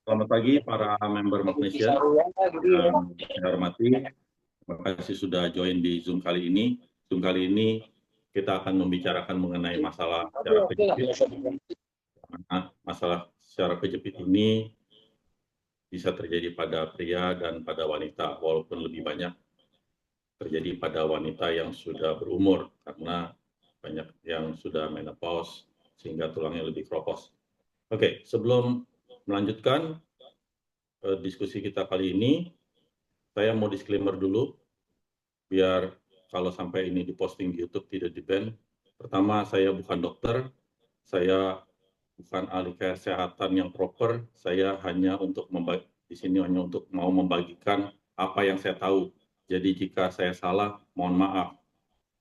Selamat pagi para member Magnesia yang saya hormati. Terima kasih sudah join di Zoom kali ini. Zoom kali ini kita akan membicarakan mengenai masalah secara kejepit. Masalah secara kejepit ini bisa terjadi pada pria dan pada wanita, walaupun lebih banyak terjadi pada wanita yang sudah berumur karena banyak yang sudah menopause sehingga tulangnya lebih keropos. Oke, sebelum melanjutkan diskusi kita kali ini, saya mau disclaimer dulu, biar kalau sampai ini diposting di YouTube tidak di-ban. Pertama, saya bukan dokter, saya bukan ahli kesehatan yang proper, saya hanya di sini hanya untuk mau membagikan apa yang saya tahu. Jadi jika saya salah, mohon maaf.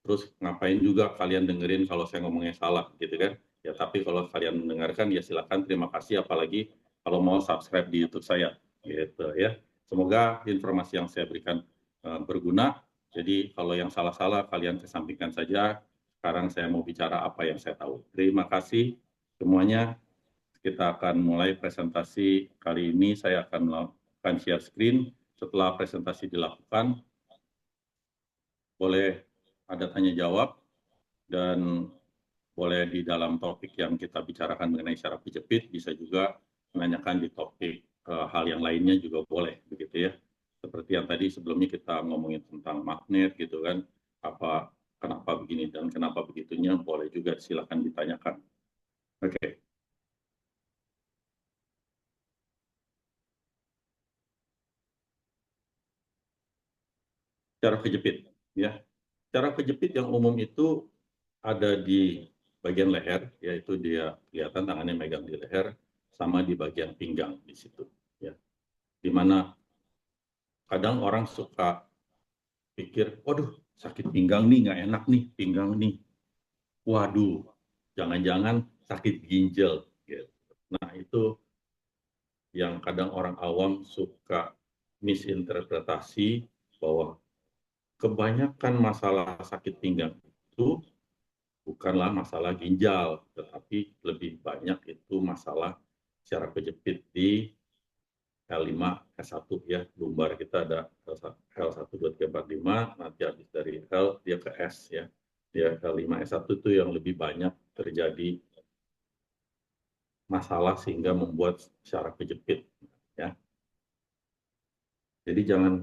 Terus ngapain juga kalian dengerin kalau saya ngomongnya salah, gitu kan? Ya, tapi kalau kalian mendengarkan, ya silakan, terima kasih, apalagi kalau mau subscribe di YouTube saya, gitu ya. Semoga informasi yang saya berikan berguna. Jadi kalau yang salah-salah kalian kesampingkan saja. Sekarang saya mau bicara apa yang saya tahu. Terima kasih semuanya. Kita akan mulai presentasi kali ini. Saya akan melakukan share screen. Setelah presentasi dilakukan, boleh ada tanya jawab dan boleh di dalam topik yang kita bicarakan mengenai syaraf kejepit, bisa juga menanyakan di topik hal yang lainnya juga boleh, begitu ya. Seperti yang tadi sebelumnya kita ngomongin tentang magnet gitu kan, kenapa begini dan kenapa begitunya, boleh juga silakan ditanyakan. Oke. Syaraf kejepit, ya. Syaraf kejepit yang umum itu ada di bagian leher, yaitu dia kelihatan tangannya megang di leher, sama di bagian pinggang di situ, ya. Di mana kadang orang suka pikir, waduh sakit pinggang nih, nggak enak nih pinggang nih. Waduh, jangan-jangan sakit ginjal. Gitu. Nah itu yang kadang orang awam suka misinterpretasi bahwa kebanyakan masalah sakit pinggang itu bukanlah masalah ginjal, tetapi lebih banyak itu masalah secara kejepit di L5, S1 ya, lumbar kita ada L1, 2, 3, 4, 5, nanti habis dari L dia ke S ya. Dia L5, S1 itu yang lebih banyak terjadi masalah sehingga membuat syaraf kejepit ya. Jadi jangan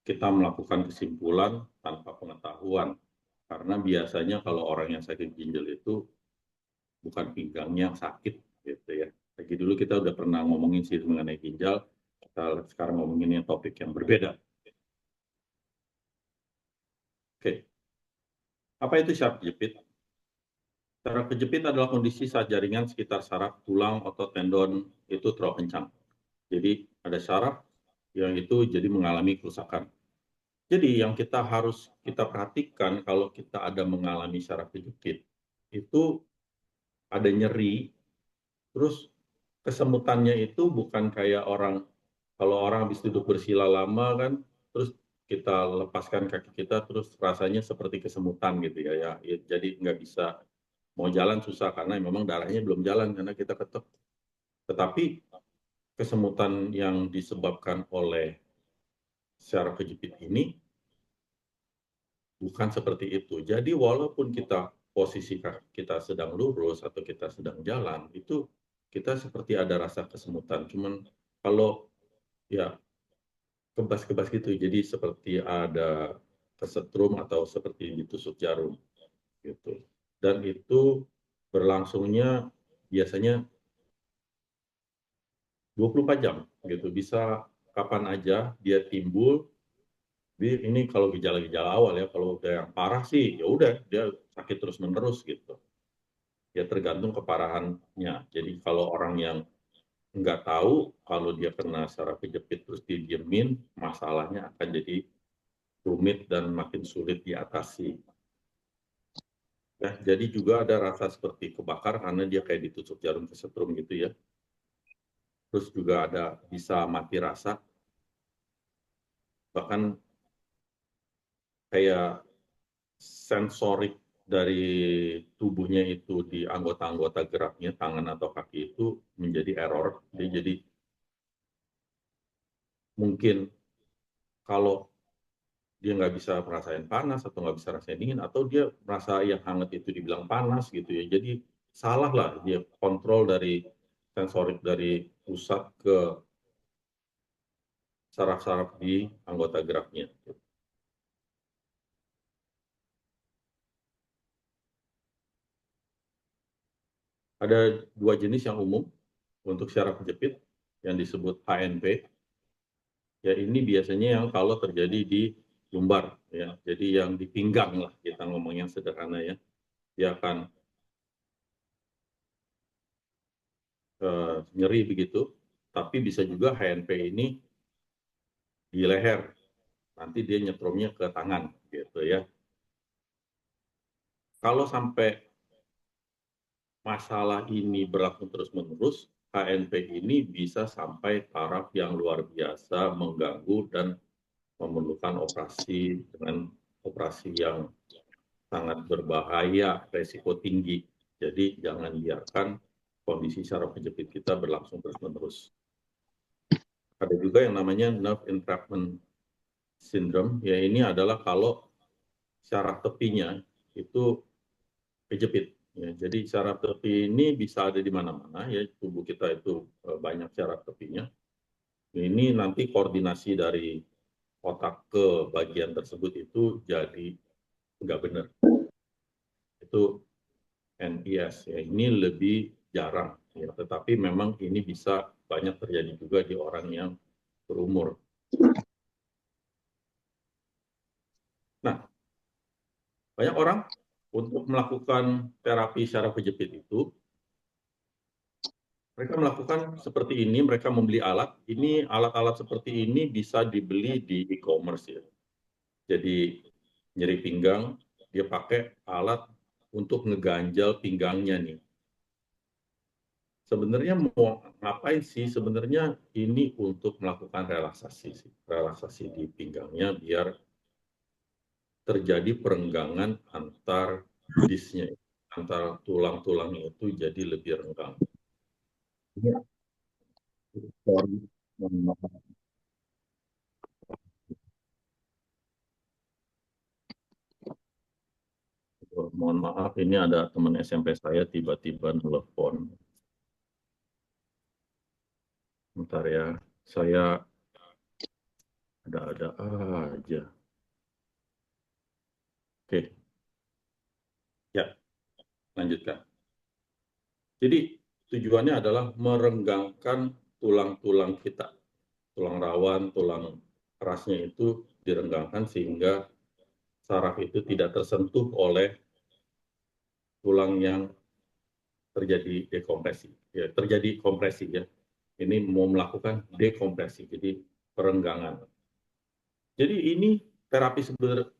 kita melakukan kesimpulan tanpa pengetahuan, karena biasanya kalau orang yang sakit ginjal itu bukan pinggangnya yang sakit gitu ya. Lagi dulu kita udah pernah ngomongin sih mengenai ginjal, kita sekarang ngomongin topik yang berbeda. Oke, apa itu syaraf kejepit? Syaraf kejepit adalah kondisi saat jaringan sekitar saraf, tulang, otot, tendon itu terlalu kencang. Jadi ada syaraf yang itu jadi mengalami kerusakan. Jadi yang kita perhatikan kalau kita ada mengalami syaraf kejepit, itu ada nyeri, terus kesemutannya itu bukan kayak kalau orang habis duduk bersila lama kan, terus kita lepaskan kaki kita, terus rasanya seperti kesemutan gitu ya. Jadi nggak bisa, mau jalan susah karena memang darahnya belum jalan karena kita ketek. Tetapi kesemutan yang disebabkan oleh syaraf kejepit ini bukan seperti itu. Jadi walaupun posisi kita sedang lurus atau kita sedang jalan, itu kita seperti ada rasa kesemutan. Cuman kalau ya kebas-kebas gitu, jadi seperti ada kesetrum atau seperti ditusuk jarum gitu. Dan itu berlangsungnya biasanya 24 jam gitu. Bisa kapan aja dia timbul. Ini kalau gejala-gejala awal ya, kalau udah yang parah sih ya udah dia sakit terus-menerus gitu. Ya tergantung keparahannya. Jadi kalau orang yang nggak tahu, kalau dia kena syaraf kejepit terus didiemin, masalahnya akan jadi rumit dan makin sulit diatasi. Ya, jadi juga ada rasa seperti kebakar karena dia kayak ditusuk jarum kesetrum gitu ya. Terus juga ada bisa mati rasa, bahkan kayak sensorik dari tubuhnya itu di anggota-anggota geraknya, tangan atau kaki itu menjadi error. Jadi mungkin kalau dia nggak bisa merasain panas atau nggak bisa rasain dingin, atau dia merasa yang hangat itu dibilang panas gitu ya. Jadi salah lah dia kontrol dari sensorik dari pusat ke saraf-saraf di anggota geraknya. Ada dua jenis yang umum untuk syaraf kejepit yang disebut HNP. Ya ini biasanya yang kalau terjadi di lumbar ya. Jadi yang di pinggang lah kita ngomong yang sederhana ya. Dia akan nyeri begitu. Tapi bisa juga HNP ini di leher. Nanti dia nyetrumnya ke tangan gitu ya. Kalau sampai masalah ini berlangsung terus-menerus, HNP ini bisa sampai taraf yang luar biasa mengganggu dan memerlukan operasi dengan operasi yang sangat berbahaya, resiko tinggi. Jadi jangan biarkan kondisi saraf kejepit kita berlangsung terus-menerus. Ada juga yang namanya nerve entrapment syndrome, ya ini adalah kalau saraf tepinya itu kejepit. Ya, jadi saraf tepi ini bisa ada di mana-mana, ya tubuh kita itu banyak saraf tepinya. Ini nanti koordinasi dari otak ke bagian tersebut itu jadi nggak benar. Itu NIS. Ya, ini lebih jarang, ya, tetapi memang ini bisa banyak terjadi juga di orang yang berumur. Nah, banyak orang untuk melakukan terapi saraf kejepit itu, mereka melakukan seperti ini, mereka membeli alat. Ini alat-alat seperti ini bisa dibeli di e-commerce ya. Jadi nyeri pinggang, dia pakai alat untuk ngeganjal pinggangnya nih. Sebenarnya mau ngapain sih? Sebenarnya ini untuk melakukan relaksasi sih. Relaksasi di pinggangnya biar terjadi perenggangan antar disnya, antar tulang-tulangnya itu jadi lebih renggang. Ya, sorry. Mohon maaf, ini ada teman SMP saya tiba-tiba nelfon. Bentar ya, saya ada-ada aja. Oke, ya, lanjutkan. Jadi tujuannya adalah merenggangkan tulang-tulang kita. Tulang rawan, tulang kerasnya itu direnggangkan sehingga saraf itu tidak tersentuh oleh tulang yang terjadi dekompresi. Ya, terjadi kompresi ya. Ini mau melakukan dekompresi, jadi perenggangan. Jadi ini terapi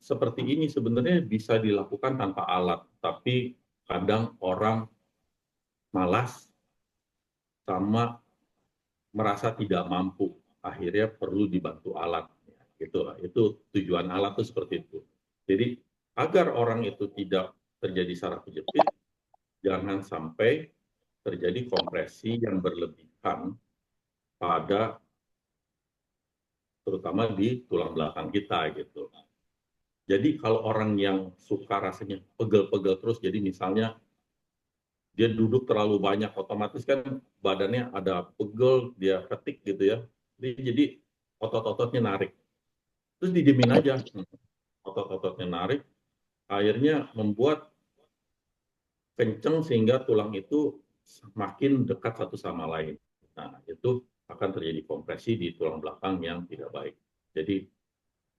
seperti ini sebenarnya bisa dilakukan tanpa alat, tapi kadang orang malas sama merasa tidak mampu, akhirnya perlu dibantu alat. Gitu. Itu tujuan alat itu seperti itu. Jadi agar orang itu tidak terjadi saraf kejepit, jangan sampai terjadi kompresi yang berlebihan pada terutama di tulang belakang kita gitu. Jadi kalau orang yang suka rasanya pegel-pegel terus, jadi misalnya dia duduk terlalu banyak, otomatis kan badannya ada pegel, dia ketik gitu ya. Jadi otot-ototnya narik. Terus didiemin aja, otot-ototnya narik, akhirnya membuat kenceng sehingga tulang itu semakin dekat satu sama lain. Nah, itu akan terjadi kompresi di tulang belakang yang tidak baik. Jadi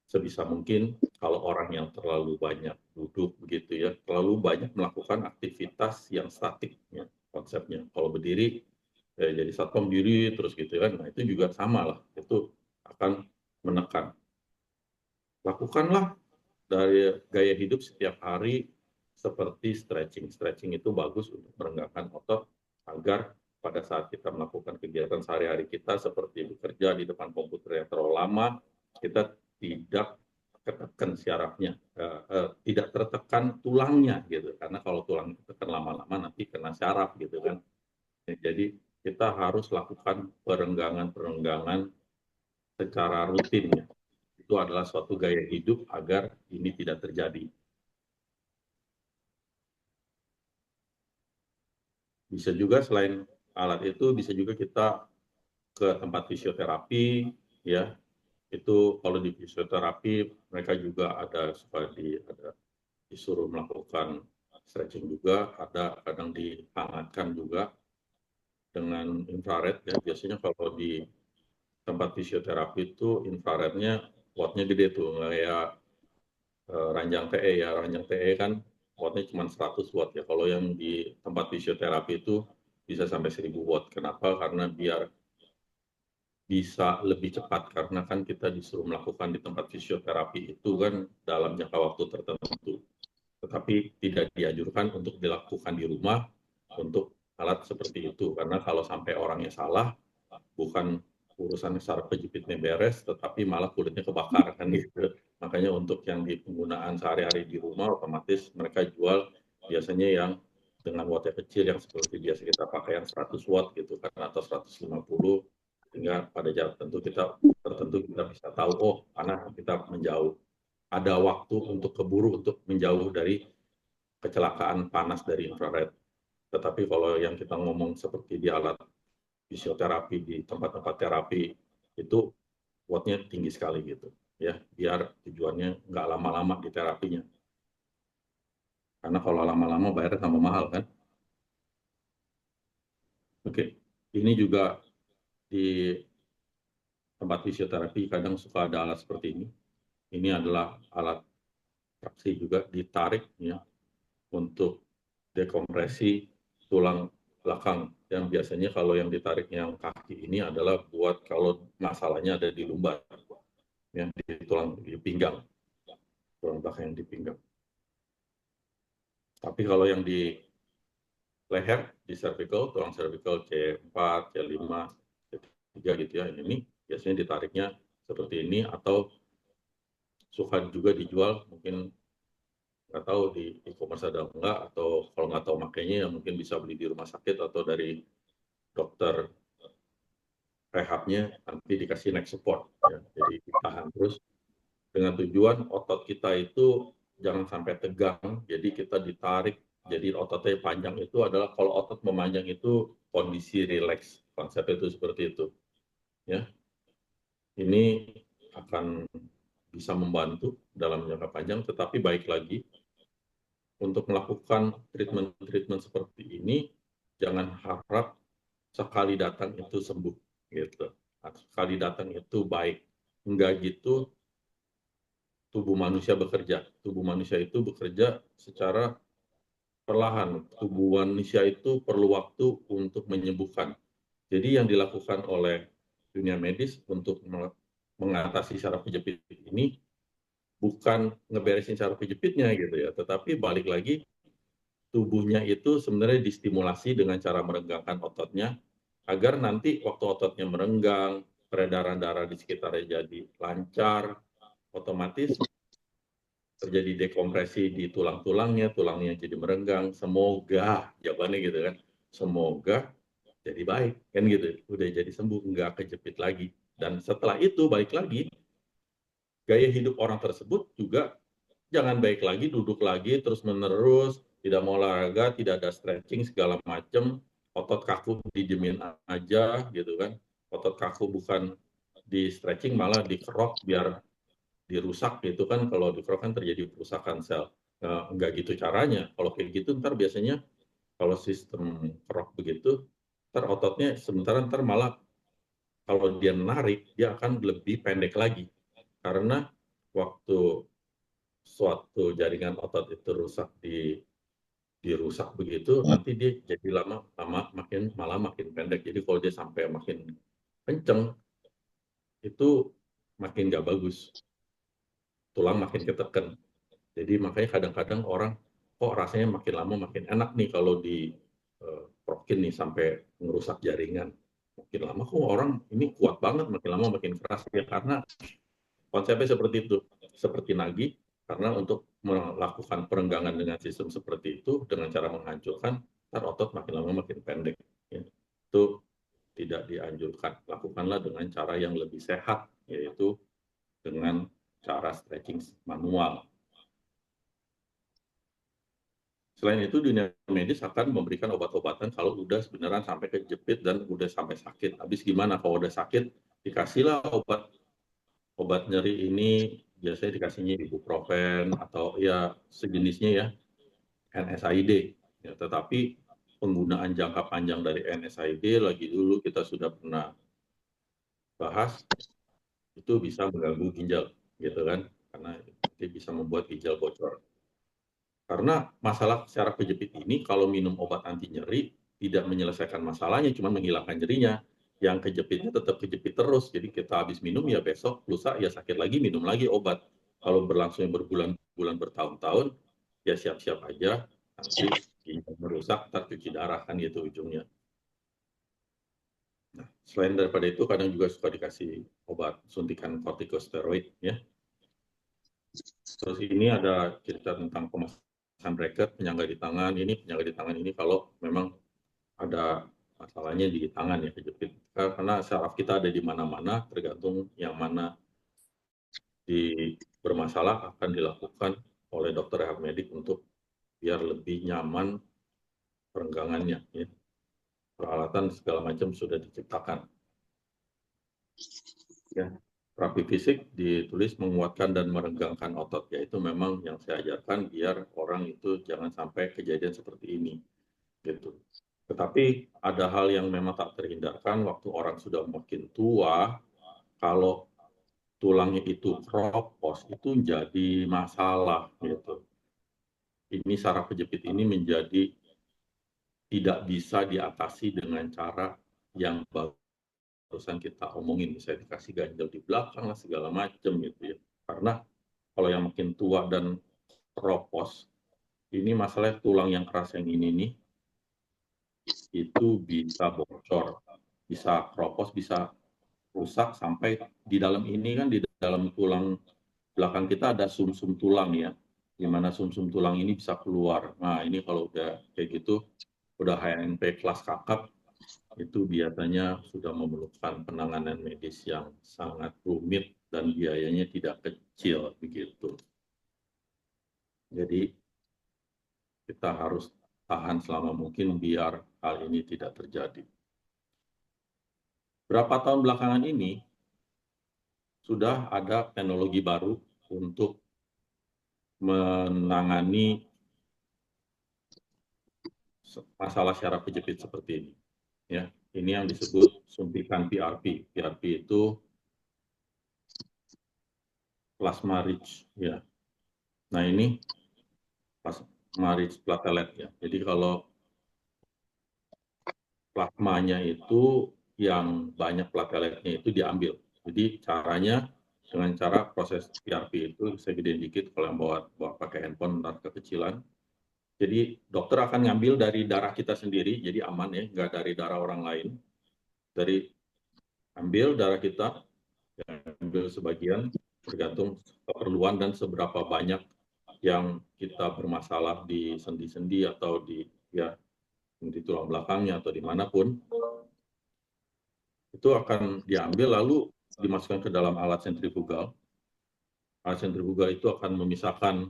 sebisa mungkin kalau orang yang terlalu banyak duduk begitu ya, terlalu banyak melakukan aktivitas yang statik ya, konsepnya. Kalau berdiri ya jadi satpam diri terus gitu kan, nah itu juga sama lah, itu akan menekan. Lakukanlah dari gaya hidup setiap hari seperti stretching. Stretching itu bagus untuk merenggangkan otot agar pada saat kita melakukan kegiatan sehari-hari kita seperti bekerja di depan komputer yang terlalu lama, kita tidak ketekan syarafnya, tidak tertekan tulangnya gitu, karena kalau tulang tertekan lama-lama nanti kena syaraf gitu kan. Jadi kita harus lakukan perenggangan secara rutin ya. Itu adalah suatu gaya hidup agar ini tidak terjadi. Bisa juga selain alat itu, bisa juga kita ke tempat fisioterapi, ya. Itu kalau di fisioterapi mereka juga ada disuruh melakukan stretching juga, ada kadang dihangatkan juga dengan infrared ya. Biasanya kalau di tempat fisioterapi itu infrarednya wattnya gede tuh, kayak ranjang TE ya. Ranjang TE kan wattnya cuma 100 watt ya. Kalau yang di tempat fisioterapi itu bisa sampai 1000 watt. Kenapa? Karena biar bisa lebih cepat, karena kan kita disuruh melakukan di tempat fisioterapi itu kan dalam jangka waktu tertentu. Tetapi tidak dianjurkan untuk dilakukan di rumah untuk alat seperti itu. Karena kalau sampai orangnya salah, bukan urusan saraf kejepitnya beres, tetapi malah kulitnya kebakar kan gitu. Makanya untuk yang di penggunaan sehari-hari di rumah, otomatis mereka jual biasanya yang dengan watt yang kecil, yang seperti biasa kita pakai yang 100 watt gitu kan, atau 150, sehingga pada jarak tertentu kita bisa tahu, oh panas kita menjauh. Ada waktu untuk keburu untuk menjauh dari kecelakaan panas dari infrared. Tetapi kalau yang kita ngomong seperti di alat fisioterapi, di tempat-tempat terapi, itu wattnya tinggi sekali gitu ya, biar tujuannya nggak lama-lama di terapinya, karena kalau lama-lama bayarnya tambah mahal kan. Oke, ini juga di tempat fisioterapi kadang suka ada alat seperti ini adalah alat traksi juga, ditarik ya untuk dekompresi tulang belakang. Yang biasanya kalau yang ditarik yang kaki ini adalah buat kalau masalahnya ada di lumbar, yang di tulang di pinggang, tulang belakang yang di pinggang. Tapi kalau yang di leher, di cervical, tulang cervical C4, C5, C3 gitu ya, ini biasanya ditariknya seperti ini, atau suka juga dijual, mungkin nggak tahu di e-commerce ada enggak, atau kalau nggak tahu makainya ya mungkin bisa beli di rumah sakit atau dari dokter rehabnya, nanti dikasih neck support ya. Jadi ditahan terus dengan tujuan otot kita itu jangan sampai tegang, jadi kita ditarik, jadi ototnya panjang. Itu adalah kalau otot memanjang itu kondisi rileks, konsep itu seperti itu ya. Ini akan bisa membantu dalam jangka panjang, tetapi baik lagi untuk melakukan treatment seperti ini jangan harap sekali datang itu sembuh gitu. Sekali datang itu baik, enggak gitu. Tubuh manusia bekerja. Tubuh manusia itu bekerja secara perlahan. Tubuh manusia itu perlu waktu untuk menyembuhkan. Jadi yang dilakukan oleh dunia medis untuk mengatasi saraf kejepit ini bukan ngeberesin saraf kejepitnya gitu ya, tetapi balik lagi tubuhnya itu sebenarnya distimulasi dengan cara merenggangkan ototnya agar nanti waktu ototnya merenggang, peredaran darah di sekitarnya jadi lancar, otomatis terjadi dekompresi di tulang-tulangnya, tulangnya jadi merenggang. Semoga, jawabannya gitu kan, semoga jadi baik, kan gitu. Udah jadi sembuh, nggak kejepit lagi. Dan setelah itu, balik lagi, gaya hidup orang tersebut juga jangan baik lagi, duduk lagi, terus-menerus, tidak mau olahraga, tidak ada stretching, segala macam, otot kaku dijemin aja, gitu kan. Otot kaku bukan di stretching, malah dikerok biar dirusak gitu kan. Kalau dikerok kan terjadi perusakan sel. Nah, enggak gitu caranya. Kalau kayak gitu ntar biasanya kalau sistem kerok begitu, ntar ototnya sementara ntar malah kalau dia menarik dia akan lebih pendek lagi, karena waktu suatu jaringan otot itu dirusak begitu, nanti dia jadi lama-lama malah makin pendek. Jadi kalau dia sampai makin kenceng itu makin nggak bagus, tulang makin ketekan. Jadi makanya kadang-kadang orang kok rasanya makin lama makin enak nih kalau prokin nih sampai merusak jaringan. Makin lama kok orang ini kuat banget, makin lama makin keras ya, karena konsepnya seperti itu, seperti nagih. Karena untuk melakukan perenggangan dengan sistem seperti itu, dengan cara menghancurkan, ntar otot makin lama makin pendek. Ya. Itu tidak dianjurkan. Lakukanlah dengan cara yang lebih sehat, yaitu dengan cara stretching manual. Selain itu, dunia medis akan memberikan obat-obatan kalau udah sebenarnya sampai kejepit dan udah sampai sakit. Habis gimana kalau udah sakit, dikasihlah obat nyeri ini, biasanya dikasihnya ibuprofen atau ya sejenisnya ya, NSAID. Ya, tetapi penggunaan jangka panjang dari NSAID lagi dulu kita sudah pernah bahas, itu bisa mengganggu ginjal, gitu kan? Karena itu bisa membuat ginjal bocor. Karena masalah secara kejepit ini, kalau minum obat anti nyeri, tidak menyelesaikan masalahnya, cuma menghilangkan nyerinya. Yang kejepitnya tetap kejepit terus, jadi kita habis minum ya besok, lusa ya sakit lagi, minum lagi obat. Kalau berlangsung berbulan-bulan, bertahun-tahun, ya siap-siap aja, nanti ginjal merusak, ntar cuci darah kan gitu ujungnya. Nah, selain daripada itu, kadang juga suka dikasih obat suntikan kortikosteroid ya. Terus ini ada cerita tentang pemasangan bracket, penyangga di tangan. Ini penyangga di tangan ini kalau memang ada masalahnya di tangan ya kejepit. Karena saraf kita ada di mana-mana, tergantung yang mana bermasalah akan dilakukan oleh dokter rehab medik untuk biar lebih nyaman perenggangannya. Ya. Peralatan segala macam sudah diciptakan. Ya. Terapi fisik ditulis menguatkan dan merenggangkan otot, yaitu memang yang saya ajarkan biar orang itu jangan sampai kejadian seperti ini. Gitu. Tetapi ada hal yang memang tak terhindarkan waktu orang sudah makin tua, kalau tulangnya itu keropos, itu jadi masalah. Gitu. Ini saraf kejepit ini menjadi tidak bisa diatasi dengan cara yang barusan kita omongin. Misalnya dikasih ganjel di belakang lah, segala macam gitu ya. Karena kalau yang makin tua dan keropos, ini masalah tulang yang keras yang ini nih, itu bisa bocor, bisa keropos, bisa rusak sampai di dalam ini kan, di dalam tulang belakang kita ada sumsum tulang ya, di mana sumsum tulang ini bisa keluar. Nah ini kalau udah kayak gitu, udah HNP kelas kakap, itu biasanya sudah memerlukan penanganan medis yang sangat rumit dan biayanya tidak kecil begitu. Jadi kita harus tahan selama mungkin biar hal ini tidak terjadi. Berapa tahun belakangan ini sudah ada teknologi baru untuk menangani masalah syaraf kejepit seperti ini. Ya, ini yang disebut suntikan PRP. PRP itu plasma rich. Ya. Nah ini plasma rich platelet ya. Jadi kalau plasmanya itu yang banyak plateletnya itu diambil. Jadi caranya dengan cara proses PRP itu, saya gedein dikit kalau yang bawa pakai handphone ntar kekecilan. Jadi dokter akan ngambil dari darah kita sendiri, jadi aman ya, nggak dari darah orang lain. Dari ambil darah kita, ambil sebagian, tergantung keperluan dan seberapa banyak yang kita bermasalah di sendi-sendi atau di ya di tulang belakangnya atau dimanapun, itu akan diambil lalu dimasukkan ke dalam alat sentrifugal. Alat sentrifugal itu akan memisahkan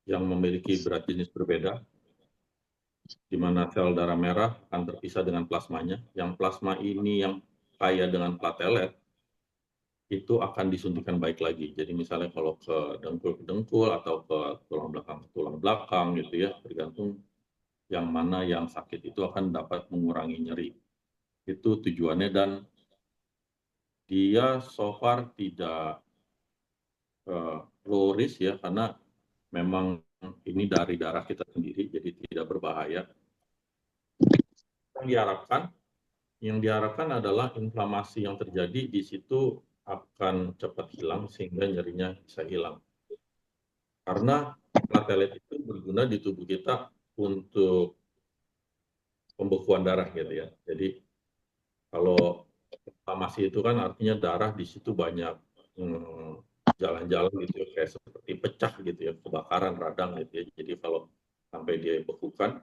yang memiliki berat jenis berbeda, di mana sel darah merah akan terpisah dengan plasmanya. Yang plasma ini yang kaya dengan platelet, itu akan disuntikan baik lagi. Jadi misalnya kalau ke dengkul atau ke tulang belakang gitu ya, tergantung yang mana yang sakit itu akan dapat mengurangi nyeri. Itu tujuannya dan dia so far tidak low risk ya, karena memang ini dari darah kita sendiri, jadi tidak berbahaya. Yang diharapkan, adalah inflamasi yang terjadi di situ akan cepat hilang sehingga nyerinya bisa hilang. Karena platelet itu berguna di tubuh kita untuk pembekuan darah gitu ya. Jadi kalau inflamasi itu kan artinya darah di situ banyak jalan-jalan gitu ya, kayak seperti pecah gitu ya, kebakaran radang gitu ya. Jadi kalau sampai dia bekukan,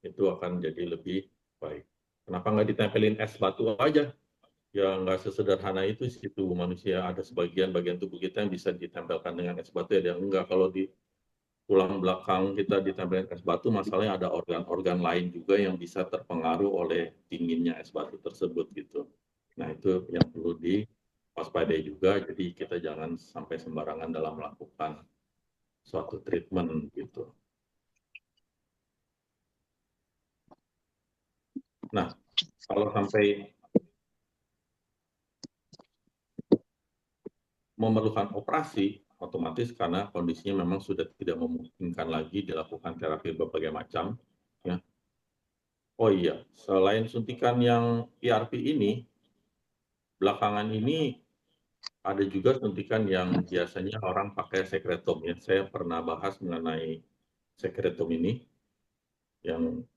itu akan jadi lebih baik. Kenapa nggak ditempelin es batu aja? Ya nggak sesederhana itu sih tubuh manusia. Ada sebagian bagian tubuh kita yang bisa ditempelkan dengan es batu, ada yang enggak. Kalau di tulang belakang kita ditempelin es batu, masalahnya ada organ-organ lain juga yang bisa terpengaruh oleh dinginnya es batu tersebut gitu. Nah itu yang perlu diwaspadai juga, jadi kita jangan sampai sembarangan dalam melakukan suatu treatment gitu. Nah, kalau sampai memerlukan operasi, otomatis karena kondisinya memang sudah tidak memungkinkan lagi dilakukan terapi berbagai macam. Ya. Oh iya, selain suntikan yang PRP ini, belakangan ini ada juga suntikan yang biasanya orang pakai sekretom ya. Saya pernah bahas mengenai sekretom ini yang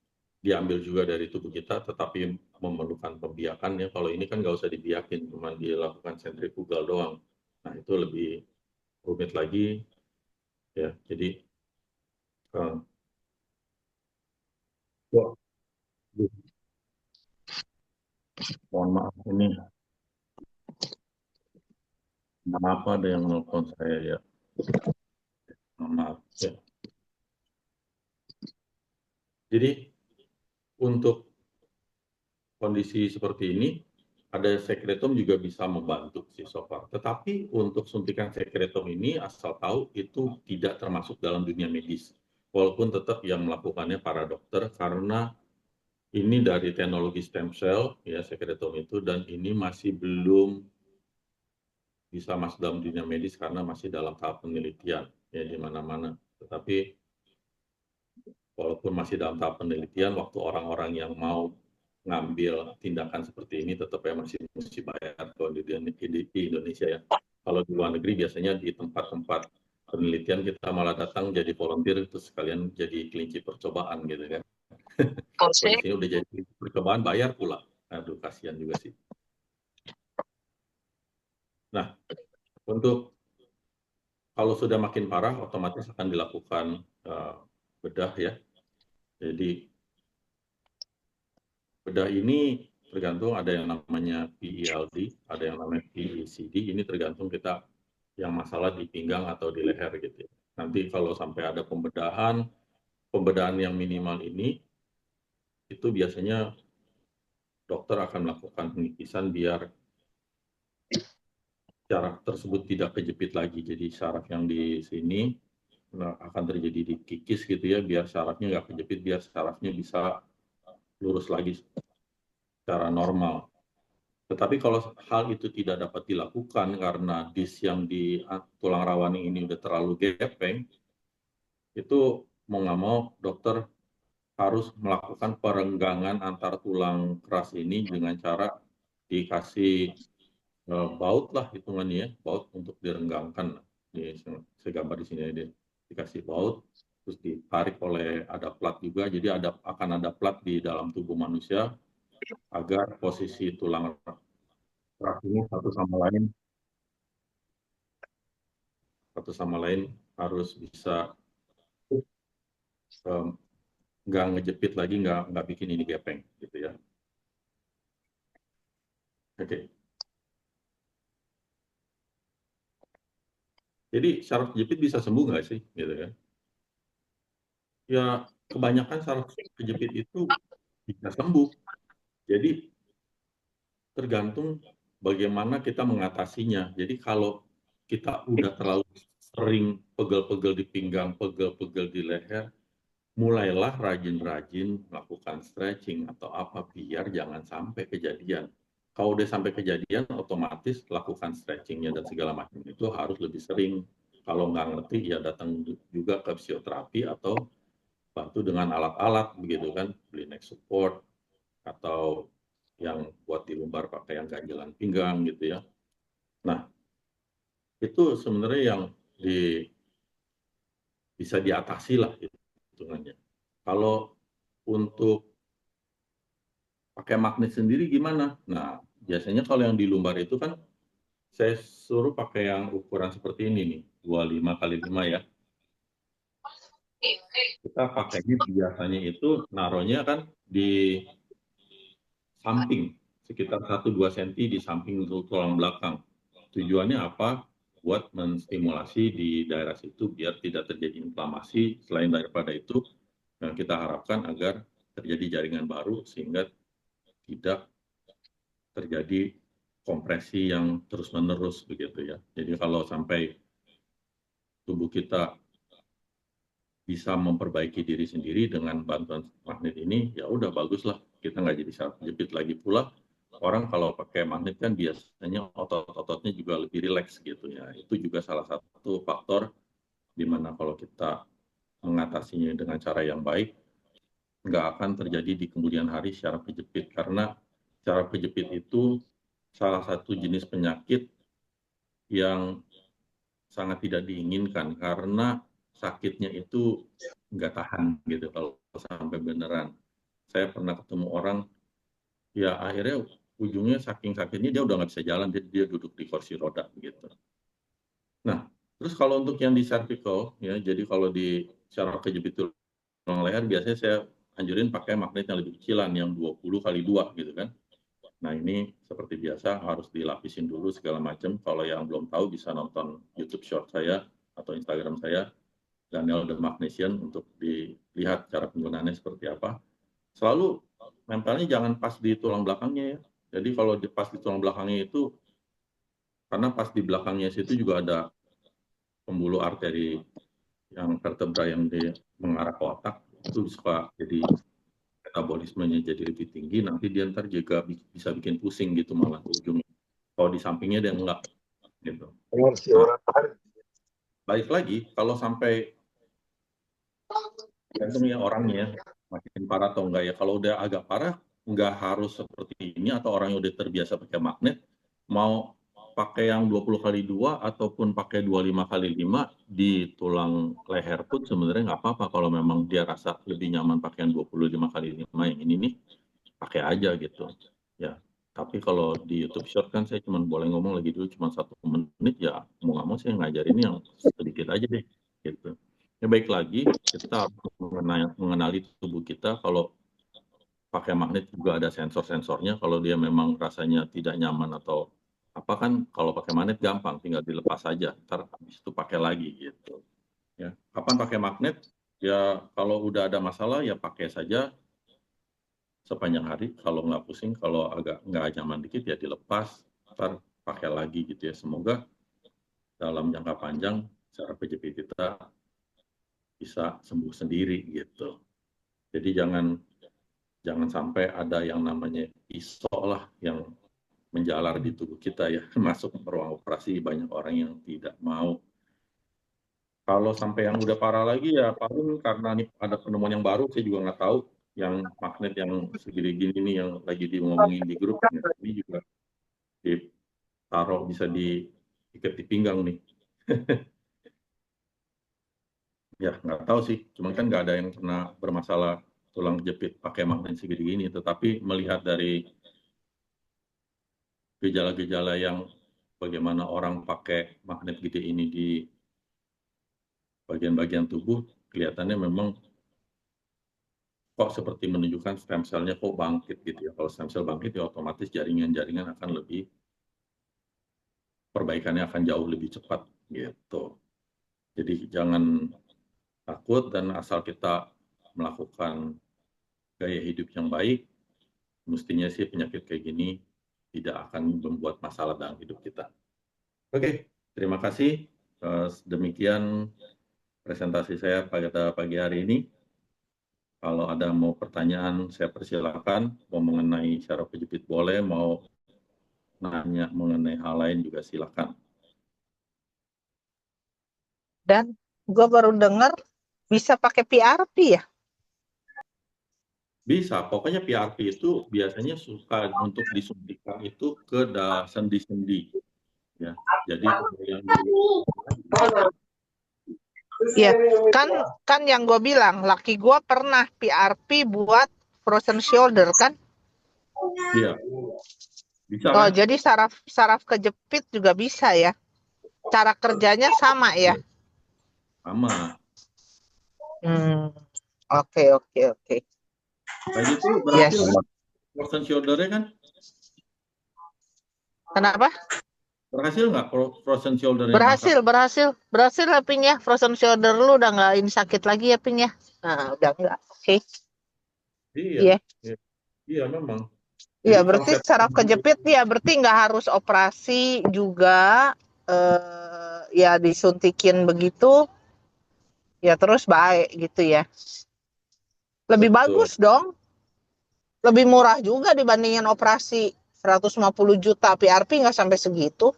diambil juga dari tubuh kita, tetapi memerlukan pembiakan ya. Kalau ini kan nggak usah dibiakin, cuma dilakukan sentrifugal doang. Nah itu lebih rumit lagi ya. Jadi uh, wah, mohon maaf ini kenapa ada yang nelfon saya ya. Mohon maaf ya. Jadi untuk kondisi seperti ini, ada sekretom juga bisa membantu sih so far. Tetapi untuk suntikan sekretom ini asal tahu itu tidak termasuk dalam dunia medis. Walaupun tetap yang melakukannya para dokter karena ini dari teknologi stem cell ya sekretom itu dan ini masih belum bisa masuk dalam dunia medis karena masih dalam tahap penelitian ya di mana-mana. Tetapi walaupun masih dalam tahap penelitian, waktu orang-orang yang mau ngambil tindakan seperti ini tetap ya masih mesti bayar kalau di Indonesia ya. Kalau di luar negeri biasanya di tempat-tempat penelitian kita malah datang jadi volunteer itu sekalian jadi kelinci percobaan gitu kan. Kalau di sini udah jadi kelinci percobaan bayar pula. Aduh kasihan juga sih. Nah, untuk kalau sudah makin parah otomatis akan dilakukan bedah ya. Jadi bedah ini tergantung ada yang namanya PELD, ada yang namanya PECD, ini tergantung kita yang masalah di pinggang atau di leher gitu. Nanti kalau sampai ada pembedahan, pembedahan yang minimal ini, itu biasanya dokter akan melakukan pengikisan biar syaraf tersebut tidak kejepit lagi. Jadi syaraf yang di sini akan terjadi dikikis gitu ya, biar syarafnya nggak kejepit, biar syarafnya bisa lurus lagi secara normal. Tetapi kalau hal itu tidak dapat dilakukan karena disk yang di tulang rawaning ini udah terlalu gepeng, itu mau nggak mau dokter harus melakukan perenggangan antar tulang keras ini dengan cara dikasih baut lah hitungannya ya, baut untuk direnggangkan. Segambar di sini ya, dikasih baut, terus ditarik oleh ada plat juga, jadi akan ada plat di dalam tubuh manusia agar posisi tulang keras ini satu sama lain harus bisa um, nggak ngejepit lagi, nggak bikin ini gepeng gitu ya. Oke. Jadi saraf kejepit bisa sembuh nggak sih, gitu kan? Ya kebanyakan saraf kejepit itu bisa sembuh. Jadi tergantung bagaimana kita mengatasinya. Jadi kalau kita udah terlalu sering pegel-pegel di pinggang, pegel-pegel di leher, mulailah rajin-rajin melakukan stretching atau apa biar jangan sampai kejadian. Kalau udah sampai kejadian, otomatis lakukan stretchingnya dan segala macam itu harus lebih sering. Kalau nggak ngerti, ya datang juga ke fisioterapi atau bantu dengan alat-alat begitu kan, beli neck support atau yang buat di lumbar pakai yang ganjelan pinggang gitu ya. Nah, itu sebenarnya yang bisa diatasi lah hitungannya. Kalau untuk pakai magnet sendiri gimana? Nah, biasanya kalau yang di lumbar itu kan Saya suruh pakai yang ukuran seperti ini nih, 25 kali 5 ya. Kita pakainya biasanya itu naruhnya kan di samping, sekitar 1-2 cm di samping tulang belakang. Tujuannya apa? Buat menstimulasi di daerah situ biar tidak terjadi inflamasi. Selain daripada itu, yang kita harapkan agar terjadi jaringan baru sehingga tidak terjadi kompresi yang terus-menerus begitu ya. Jadi kalau sampai tubuh kita bisa memperbaiki diri sendiri dengan bantuan magnet ini, ya udah baguslah. Kita nggak jadi saraf kejepit lagi pula. Orang kalau pakai magnet kan biasanya otot-ototnya juga lebih rileks gitu ya. Itu juga salah satu faktor di mana kalau kita mengatasinya dengan cara yang baik, nggak akan terjadi di kemudian hari saraf kejepit. Karena saraf kejepit itu salah satu jenis penyakit yang sangat tidak diinginkan karena sakitnya itu nggak tahan gitu kalau sampai beneran. Saya pernah ketemu orang, ya akhirnya ujungnya saking sakitnya dia udah nggak bisa jalan, jadi dia duduk di kursi roda gitu. Nah, terus kalau untuk yang di cervical, ya jadi kalau di saraf kejepit tulang leher biasanya saya anjurin pakai magnet yang lebih kecilan, yang 20 kali 2 gitu kan. Nah ini seperti biasa harus dilapisin dulu segala macam. Kalau yang belum tahu bisa nonton YouTube short saya atau Instagram saya, Daniel The Magnesian, untuk dilihat cara penggunaannya seperti apa. Selalu nempelnya jangan pas di tulang belakangnya ya. Jadi kalau pas di tulang belakangnya itu, karena pas di belakangnya situ juga ada pembuluh arteri yang vertebra yang mengarah ke otak, itu suka jadi metabolismenya jadi lebih tinggi, nanti dia ntar juga bisa bikin pusing gitu malah ujungnya. Kalau di sampingnya dia enggak gitu. Nah, baik lagi kalau sampai gantung ya orangnya makin parah atau enggak ya. Kalau udah agak parah, enggak harus seperti ini atau orang yang udah terbiasa pakai magnet, mau pakai yang 20 kali 2 ataupun pakai 25 kali 5 di tulang leher pun sebenarnya nggak apa-apa kalau memang dia rasa lebih nyaman pakai yang 25 kali 5 yang ini nih, pakai aja gitu. Ya, tapi kalau di YouTube Short kan saya cuma boleh ngomong lagi dulu cuma 1 menit, ya mau nggak mau saya ngajarin yang sedikit aja deh gitu. Ya baik lagi, kita harus mengenali tubuh kita. Kalau pakai magnet juga ada sensor-sensornya. Kalau dia memang rasanya tidak nyaman atau apa kan, kalau pakai magnet gampang, tinggal dilepas saja. Ntar habis itu pakai lagi gitu. Ya, kapan pakai magnet? Ya kalau udah ada masalah ya pakai saja sepanjang hari. Kalau nggak pusing, kalau agak nggak nyaman dikit ya dilepas. Ntar pakai lagi gitu ya. Semoga dalam jangka panjang cara PJP kita bisa sembuh sendiri gitu. Jadi jangan sampai ada yang namanya pisau lah yang menjalar di tubuh kita ya, masuk ruang operasi banyak orang yang tidak mau. Kalau sampai yang udah parah lagi ya paling karena nih ada penemuan yang baru, saya juga nggak tahu, yang magnet yang segini gini nih yang lagi diomongin di grup, ya, ini juga ditaruh bisa diikat di pinggang nih. Ya nggak tahu sih, cuman kan nggak ada yang pernah bermasalah tulang jepit pakai magnet segini gini, tetapi melihat dari gejala-gejala yang bagaimana orang pakai magnet gede ini di bagian-bagian tubuh, kelihatannya memang kok seperti menunjukkan stem cell-nya kok bangkit gitu ya. Kalau stem cell bangkit ya otomatis jaringan-jaringan akan lebih, perbaikannya akan jauh lebih cepat gitu. Jadi jangan takut dan asal kita melakukan gaya hidup yang baik, mestinya sih penyakit kayak gini tidak akan membuat masalah dalam hidup kita. Oke, terima kasih. Demikian presentasi saya pada pagi hari ini. Kalau ada mau pertanyaan, saya persilakan. Mau mengenai syaraf kejepit boleh, mau nanya mengenai hal lain juga silakan. Dan gue baru dengar bisa pakai PRP ya. Bisa, pokoknya PRP itu biasanya suka untuk disuntikan itu ke sendi-sendi. Ya, jadi yang di Iya, kan kan yang gue bilang, laki gue pernah PRP buat frozen shoulder kan. iya, Bisa Oh, kan? jadi saraf kejepit juga bisa ya? Cara kerjanya sama ya? Iya, sama. Hmm, oke, oke, oke. Tadi itu berhasil Yes. kan? Frozen shoulder-nya kan? Kenapa? Berhasil nggak frozen shoulder-nya ngangkat? Berhasil, berhasil. Berhasil ya, Ping ya. Frozen shoulder lu udah nggak ini sakit lagi ya, Ping ya? Nah, udah nggak. Oke. Iya, Iya. iya, iya memang. Iya, Jadi berarti konsep saraf kejepit ya, berarti nggak harus operasi juga. Ya disuntikin begitu, ya terus baik gitu ya. Lebih betul. bagus dong. Lebih murah juga dibandingin operasi 150 juta PRP nggak sampai segitu.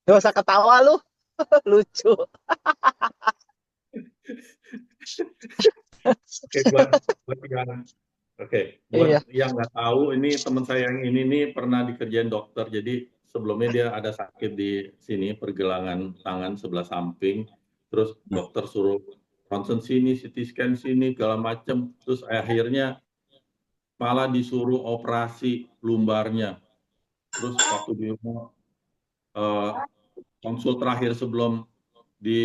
Gak usah ketawa lu, lucu. Oke, buat Iya. yang nggak tahu, ini teman saya yang ini nih pernah dikerjain dokter. Jadi sebelumnya dia ada sakit di sini, pergelangan tangan sebelah samping. Terus dokter suruh ronsen sini, CT scan sini, segala macem. Terus akhirnya malah disuruh operasi lumbarnya. Terus waktu di eh, konsul terakhir di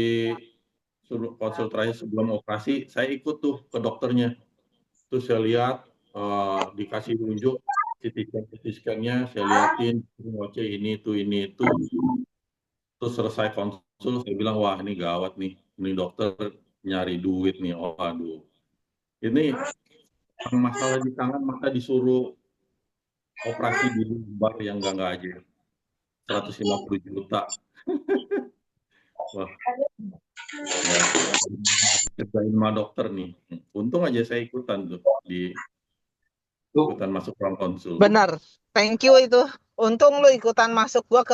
konsul terakhir sebelum operasi, saya ikut tuh ke dokternya. Terus saya lihat dikasih unjuk CT scan-nya, saya liatin oke ini itu. Terus selesai konsul saya bilang wah ini gawat nih, ini dokter nyari duit nih. Oh aduh. Ini masalah di tangan maka disuruh operasi di lumbar yang enggak aja. 150 juta. Wah, nggak kerjain sama dokter nih. Untung aja saya ikutan tuh ikutan masuk ruang konsul. Benar. Thank you itu. Untung lu ikutan masuk ke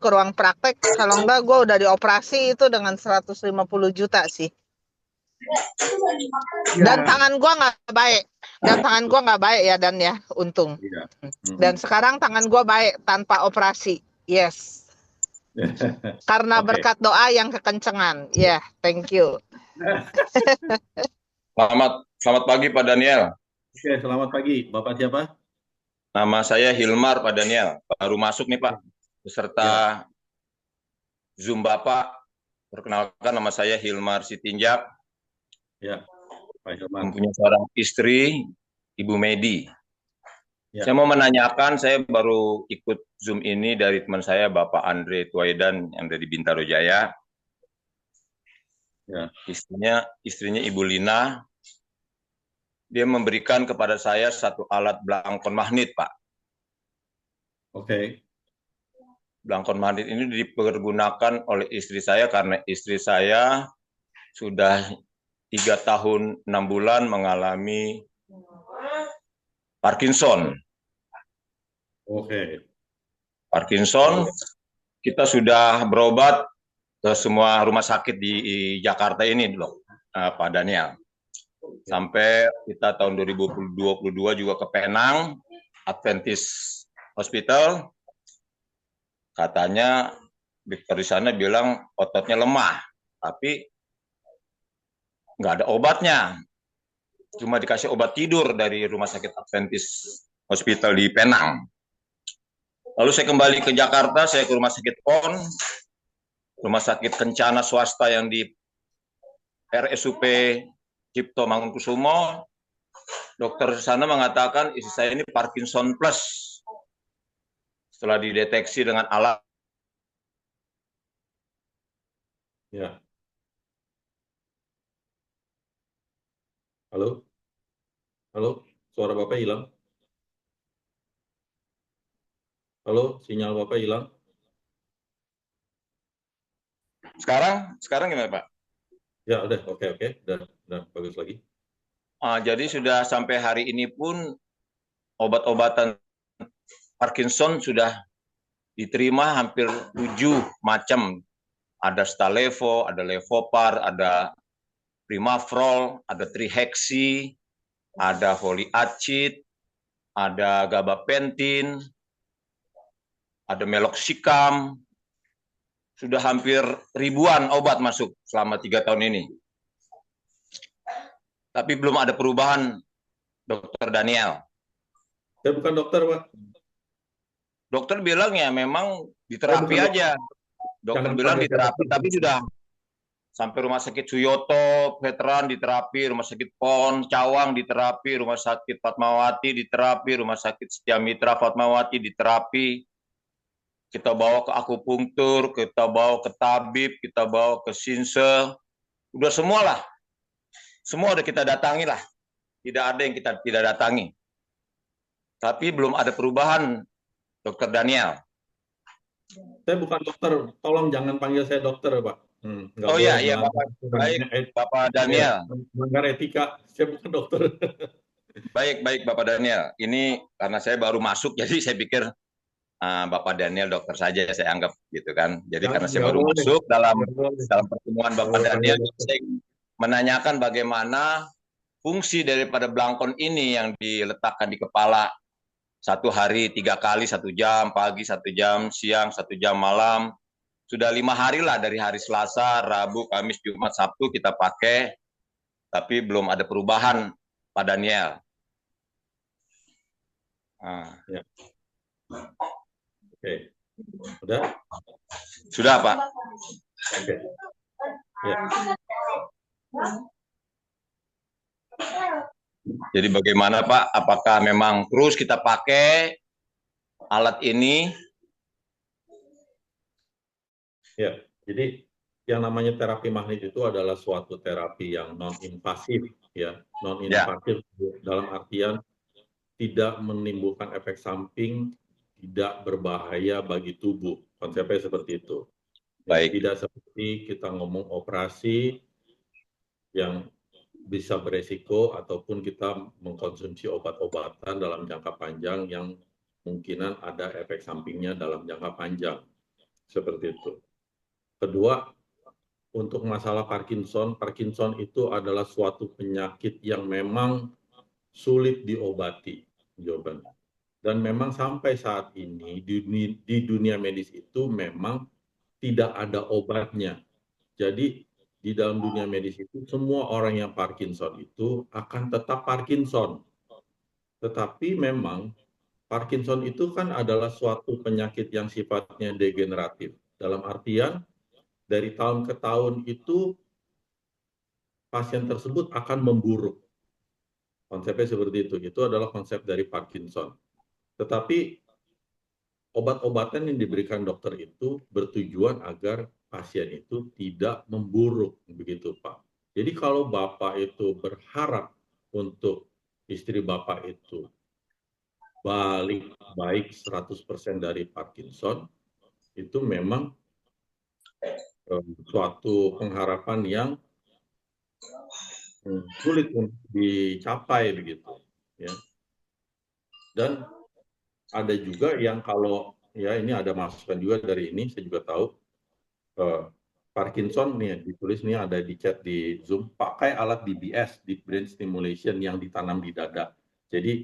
ruang praktek. Kalau enggak gua udah dioperasi itu dengan 150 juta sih. Dan Ya. tangan gua nggak baik. Dan tangan gua nggak baik ya dan ya, untung. Iya. Dan Mhm. sekarang tangan gua baik tanpa operasi. Yes. Karena Oke. berkat doa yang kekencengan. Ya, yeah, thank you. Selamat pagi Pak Daniel. Oke, selamat pagi. Bapak siapa? Nama saya Hilmar Pak Daniel. Baru masuk nih Pak. Beserta Ya, Zoom Bapak. Perkenalkan nama saya Hilmar Sitinjak. ya, Pak Hilman. Mempunyai seorang istri, Ibu Medi. Ya. Saya mau menanyakan, saya baru ikut Zoom ini dari teman saya Bapak Andre Tuaidan yang dari Bintaro Jaya. Ya. Istrinya Ibu Lina. Dia memberikan kepada saya satu alat belangkon magnet, Pak. Oke. Belangkon magnet ini dipergunakan oleh istri saya karena istri saya sudah 3 tahun 6 bulan mengalami Parkinson. Oke. Parkinson, kita sudah berobat ke semua rumah sakit di Jakarta ini loh, Pak Daniel. Sampai kita tahun 2022 juga ke Penang, Adventist Hospital. Katanya dokter di sana bilang ototnya lemah, tapi nggak ada obatnya. Cuma dikasih obat tidur dari Rumah Sakit Adventist Hospital di Penang. Lalu saya kembali ke Jakarta, saya ke Rumah Sakit PON, Rumah Sakit Kencana swasta yang di RSUP Cipto Mangunkusumo. Dokter di sana mengatakan istri saya ini Parkinson plus. Setelah dideteksi dengan alat. Ya. Halo? Halo? Suara Bapak hilang? Halo? Sinyal Bapak hilang? Sekarang gimana Pak? Ya, udah. Oke. Udah bagus lagi. Jadi sudah sampai hari ini pun obat-obatan Parkinson sudah diterima hampir 7 macam. Ada Stalevo, ada Levopar, ada Primafrol, ada Trihexi, ada Foliacid, ada Gabapentin, ada Meloxicam. Sudah hampir ribuan obat masuk selama 3 tahun ini. Tapi belum ada perubahan Dokter Daniel. Saya bukan dokter, Pak. Dokter bilang ya memang di terapi bukan aja. Dokter Jangan bilang panggil di saya terapi, dokter. tapi sudah sampai rumah sakit Suyoto, veteran di terapi, rumah sakit PON, Cawang di terapi, rumah sakit Fatmawati di terapi, rumah sakit Setia Mitra Fatmawati di terapi. Kita bawa ke akupunktur, kita bawa ke tabib, kita bawa ke sinse, udah semua lah. Semua udah kita datangi lah. Tidak ada yang kita tidak datangi. Tapi belum ada perubahan, Dokter Daniel. Saya bukan dokter, tolong jangan panggil saya dokter, Pak. Nggak Oh boleh iya, Bapak. Baik, Bapak Daniel. Melanggar etika, saya bukan dokter. Baik, Bapak Daniel. Ini karena saya baru masuk, jadi saya pikir Bapak Daniel dokter saja saya anggap gitu kan. Jadi karena saya baru masuk dalam pertemuan Bapak Daniel, saya menanyakan bagaimana fungsi daripada belangkon ini yang diletakkan di kepala 1 hari 3 kali 1 jam, pagi 1 jam, siang 1 jam, malam. Sudah 5 hari lah dari hari Selasa, Rabu, Kamis, Jumat, Sabtu kita pakai, tapi belum ada perubahan, Pak Daniel. Ya. Oke, udah? Sudah, Pak. Oke. Ya. Jadi bagaimana, Pak? Apakah memang terus kita pakai alat ini? Ya, jadi yang namanya terapi magnet itu adalah suatu terapi yang non-invasif, ya. Non-invasif dalam artian tidak menimbulkan efek samping, tidak berbahaya bagi tubuh. Konsepnya seperti itu. Baik. Tidak seperti kita ngomong operasi yang bisa beresiko ataupun kita mengkonsumsi obat-obatan dalam jangka panjang yang kemungkinan ada efek sampingnya dalam jangka panjang. Seperti itu. Kedua, untuk masalah Parkinson itu adalah suatu penyakit yang memang sulit diobati, jawabannya. Dan memang sampai saat ini di dunia medis itu memang tidak ada obatnya. Jadi di dalam dunia medis itu semua orang yang Parkinson itu akan tetap Parkinson. Tetapi memang Parkinson itu kan adalah suatu penyakit yang sifatnya degeneratif. Dalam artian dari tahun ke tahun itu pasien tersebut akan memburuk. Konsepnya seperti itu. Itu adalah konsep dari Parkinson. Tetapi obat-obatan yang diberikan dokter itu bertujuan agar pasien itu tidak memburuk, begitu Pak. Jadi kalau Bapak itu berharap untuk istri Bapak itu balik baik 100% dari Parkinson, itu memang suatu pengharapan yang sulit untuk dicapai begitu, ya. Dan ada juga yang kalau ya ini ada masukan juga dari ini, saya juga tahu Parkinson nih ditulis nih ada di chat di Zoom, pakai alat DBS, Deep Brain Stimulation yang ditanam di dada. Jadi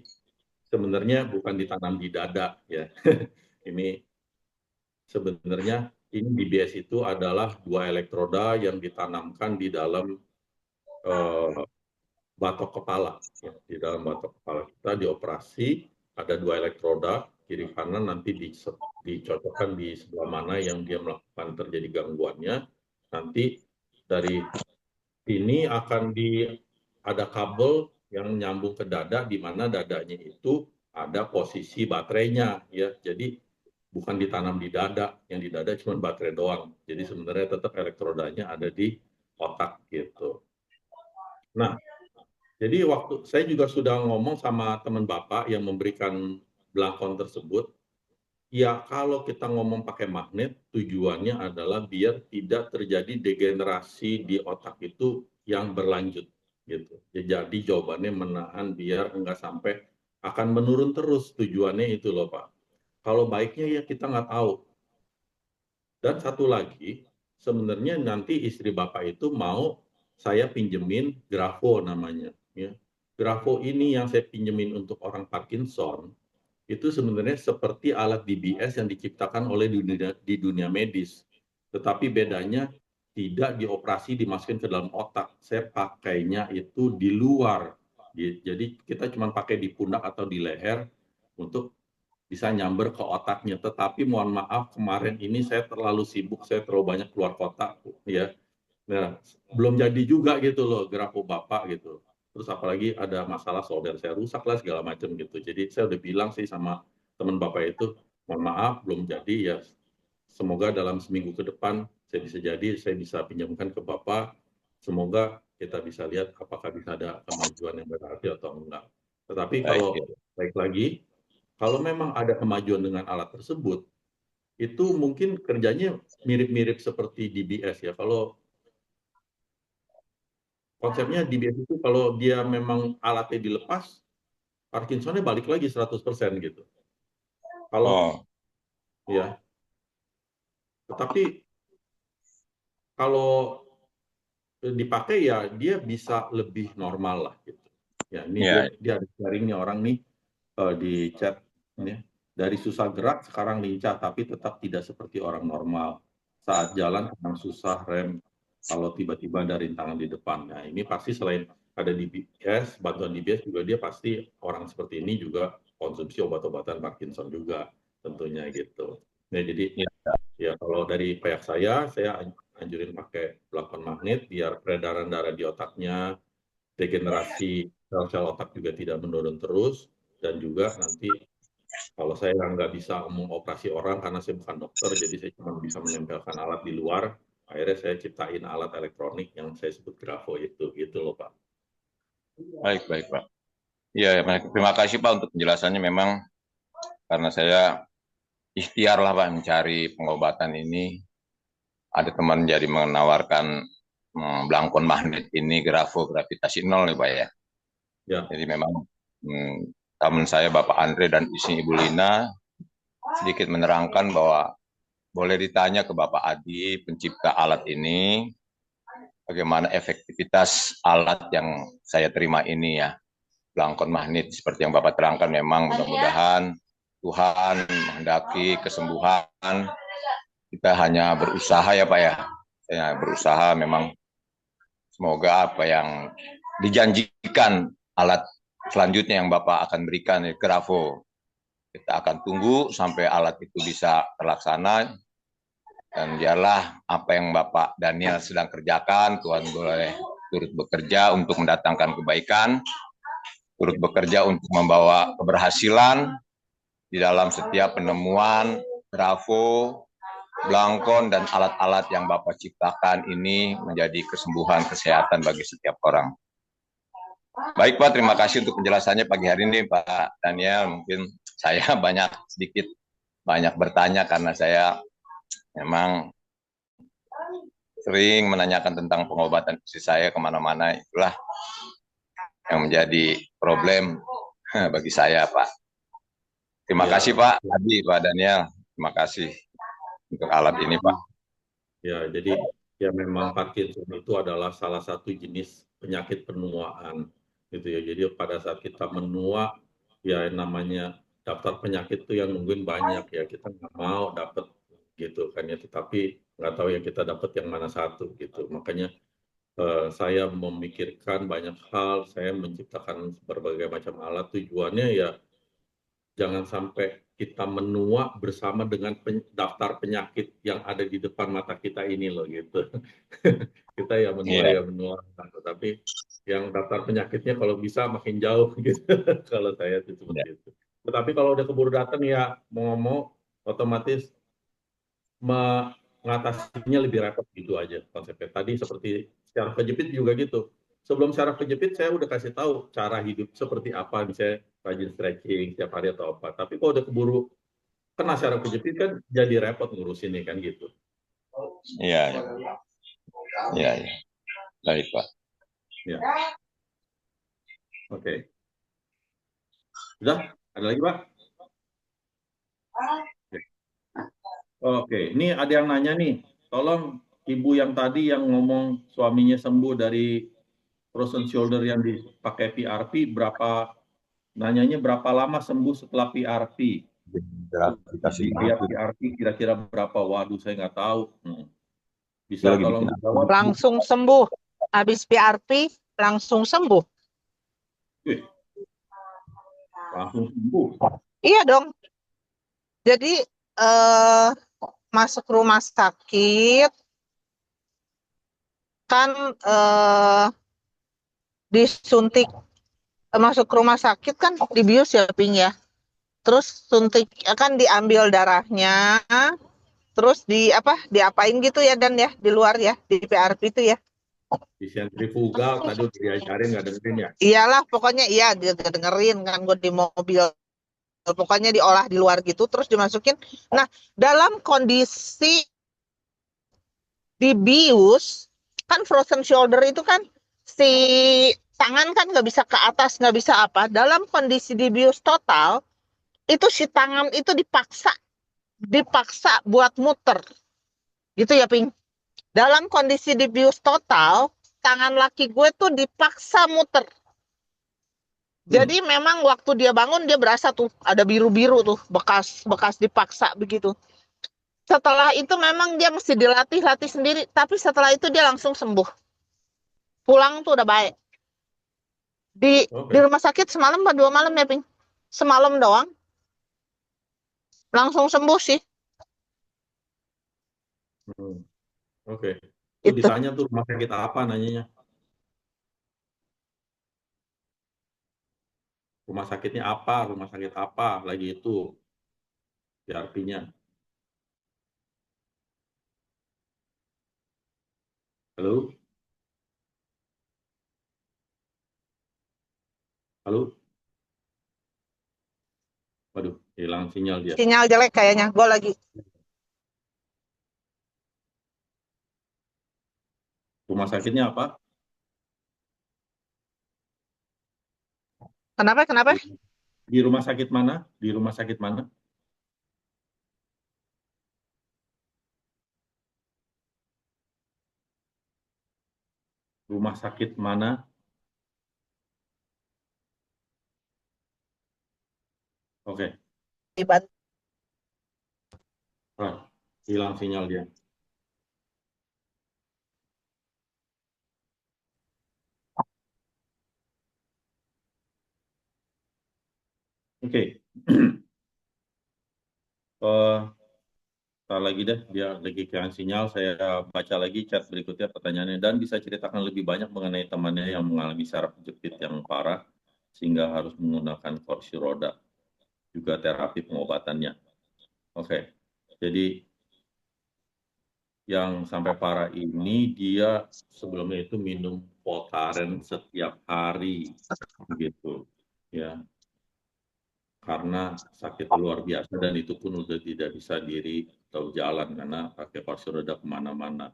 sebenarnya bukan ditanam di dada ya. Ini sebenarnya ini DBS itu adalah 2 elektroda yang ditanamkan di dalam batok kepala. Ya. Di dalam batok kepala kita dioperasi, ada 2 elektroda, kiri kanan nanti dicocokkan di sebelah mana yang dia melakukan terjadi gangguannya. Nanti dari ini akan ada kabel yang nyambung ke dada, di mana dadanya itu ada posisi baterainya. Ya. Jadi bukan ditanam di dada, yang di dada cuma baterai doang. Jadi sebenarnya tetap elektrodanya ada di otak gitu. Nah, jadi waktu saya juga sudah ngomong sama teman Bapak yang memberikan belangkon tersebut, ya kalau kita ngomong pakai magnet, tujuannya adalah biar tidak terjadi degenerasi di otak itu yang berlanjut. Gitu. Jadi jawabannya menahan biar enggak sampai akan menurun terus, tujuannya itu loh Pak. Kalau baiknya ya kita nggak tahu. Dan satu lagi, sebenarnya nanti istri Bapak itu mau saya pinjemin Grafo namanya. Ya. Grafo ini yang saya pinjemin untuk orang Parkinson, itu sebenarnya seperti alat DBS yang diciptakan oleh di dunia medis. Tetapi bedanya tidak dioperasi dimasukin ke dalam otak. Saya pakainya itu di luar Jadi kita cuma pakai di pundak atau di leher untuk bisa nyamber ke otaknya. Tetapi mohon maaf, kemarin ini saya terlalu sibuk, saya terlalu banyak keluar kota, ya. Nah, belum jadi juga gitu loh grafo Bapak gitu. Terus apalagi ada masalah solder saya rusak lah segala macam gitu. Jadi saya udah bilang sih sama teman Bapak itu, mohon maaf belum jadi ya. Semoga dalam seminggu ke depan saya bisa pinjamkan ke Bapak. Semoga kita bisa lihat apakah bisa ada kemajuan yang berarti atau enggak. Tetapi Baik, kalau baik lagi, kalau memang ada kemajuan dengan alat tersebut, itu mungkin kerjanya mirip-mirip seperti DBS ya. Kalau konsepnya DBS itu kalau dia memang alatnya dilepas, Parkinsonnya balik lagi 100% gitu. Kalau oh, ya, tetapi kalau dipakai ya dia bisa lebih normal lah gitu. Ya, ini ya, dia ada sharingnya orang nih di chat ini. Dari susah gerak sekarang lincah tapi tetap tidak seperti orang normal. Saat jalan kadang susah rem kalau tiba-tiba ada rintangan di depan. Nah, ini pasti selain ada DBS, bantuan DBS juga dia pasti orang seperti ini juga konsumsi obat-obatan Parkinson juga tentunya gitu. Nah, jadi ya, ya kalau dari pihak saya anjurin pakai pelakon magnet biar peredaran darah di otaknya, degenerasi sel-sel otak juga tidak menurun terus, dan juga nanti kalau saya nggak bisa mengoperasi orang karena saya bukan dokter, jadi saya cuma bisa menempelkan alat di luar, akhirnya saya ciptain alat elektronik yang saya sebut grafo itu, gitu loh Pak. baik, baik, Pak. Iya, terima kasih Pak untuk penjelasannya. Memang karena saya ikhtiar lah Pak mencari pengobatan ini. Ada teman jadi menawarkan belangkon magnet ini gravitasi nol nih Pak ya. Ya, Jadi memang teman saya Bapak Andre dan istri Ibu Lina sedikit menerangkan bahwa boleh ditanya ke Bapak Adi, pencipta alat ini, bagaimana efektivitas alat yang saya terima ini ya. Belangkon magnet seperti yang Bapak terangkan, memang mudah-mudahan Tuhan menghendaki kesembuhan. Kita hanya berusaha ya Pak ya. Saya berusaha, memang semoga apa yang dijanjikan alat selanjutnya yang Bapak akan berikan ya, grafo. Kita akan tunggu sampai alat itu bisa terlaksana, dan biarlah apa yang Bapak Daniel sedang kerjakan, Tuhan boleh turut bekerja untuk mendatangkan kebaikan, turut bekerja untuk membawa keberhasilan di dalam setiap penemuan grafo, belangkon, dan alat-alat yang Bapak ciptakan ini menjadi kesembuhan kesehatan bagi setiap orang. Baik Pak, terima kasih untuk penjelasannya pagi hari ini Pak Daniel. Mungkin saya banyak bertanya karena saya memang sering menanyakan tentang pengobatan istri saya kemana-mana. Itulah yang menjadi problem bagi saya Pak. Terima kasih Pak Adi, Pak Daniel. Terima kasih untuk alat ini Pak. ya, jadi ya memang Parkinson itu adalah salah satu jenis penyakit penuaan gitu ya. Jadi pada saat kita menua, ya namanya daftar penyakit itu yang nungguin banyak ya. Kita nggak mau dapat gitu kan ya. Tetapi nggak tahu ya kita dapat yang mana satu gitu. Makanya saya memikirkan banyak hal. Saya menciptakan berbagai macam alat. Tujuannya ya jangan sampai kita menua bersama dengan daftar penyakit yang ada di depan mata kita ini loh gitu. Kita ya menua, tapi yang daftar penyakitnya kalau bisa makin jauh gitu. Kalau saya itu seperti itu. Tetapi kalau udah keburu datang ya mau otomatis mengatasinya lebih repot gitu aja konsepnya. Tadi seperti syaraf kejepit juga gitu. Sebelum syaraf kejepit saya udah kasih tahu cara hidup seperti apa, misalnya rajin stretching setiap hari atau apa. Tapi kalau udah keburu kena syaraf kejepit kan jadi repot ngurusinnya kan gitu. Iya, iya, iya. Baik Pak. Ya. Oke. Sudah? Ada lagi Pak? Oke, ini ada yang nanya nih. Tolong ibu yang tadi yang ngomong suaminya sembuh dari frozen shoulder yang dipakai PRP, nanyanya berapa lama sembuh setelah PRP? Biaya PRP kira-kira berapa? Waduh, saya nggak tahu. Bisa tolong dijawab? Langsung sembuh. Habis PRP langsung sembuh. Wih, langsung sembuh. Iya dong. Jadi masuk rumah sakit kan disuntik, masuk rumah sakit kan dibius ya Ping ya. Terus suntik kan diambil darahnya, terus diapain gitu ya Dan ya di luar ya di PRP itu ya. Di sentrifugal tadi udah diajarin nggak dengerin ya? Iyalah pokoknya iya dia dengerin kan gue di mobil. Pokoknya diolah di luar gitu terus dimasukin. Nah, dalam kondisi dibius kan frozen shoulder itu kan si tangan kan nggak bisa ke atas, nggak bisa apa. Dalam kondisi dibius total itu si tangan itu dipaksa dipaksa buat muter. Gitu ya, Ping. Dalam kondisi dibius total, tangan laki gue tuh dipaksa muter. Jadi memang waktu dia bangun dia berasa tuh ada biru-biru tuh bekas dipaksa begitu. Setelah itu memang dia mesti dilatih-latih sendiri, tapi setelah itu dia langsung sembuh. Pulang tuh udah baik. Di rumah sakit semalam atau 2 malam ya, Ping? Semalam doang. Langsung sembuh sih. Oke. Itu Itu. ditanya tuh rumah sakit apa nanyanya. Rumah sakitnya apa? Rumah sakit apa? Lagi itu. PRP-nya. Halo? Halo? Waduh, hilang sinyal dia. Sinyal jelek kayaknya. Gue lagi. Rumah sakitnya apa? Kenapa? Kenapa? Di rumah sakit mana? Di rumah sakit mana? Rumah sakit mana? Oke. Ah, hilang sinyal dia. Oke. Ntar lagi deh, dia lagi kehilangan sinyal. Saya baca lagi chat berikutnya pertanyaannya. Dan bisa ceritakan lebih banyak mengenai temannya yang mengalami saraf kejepit yang parah sehingga harus menggunakan kursi roda. Juga terapi pengobatannya. Oke. Jadi yang sampai parah ini dia sebelumnya itu minum Voltaren setiap hari gitu ya, karena sakit luar biasa dan itu pun udah tidak bisa diri atau jalan karena pakai kursi roda kemana-mana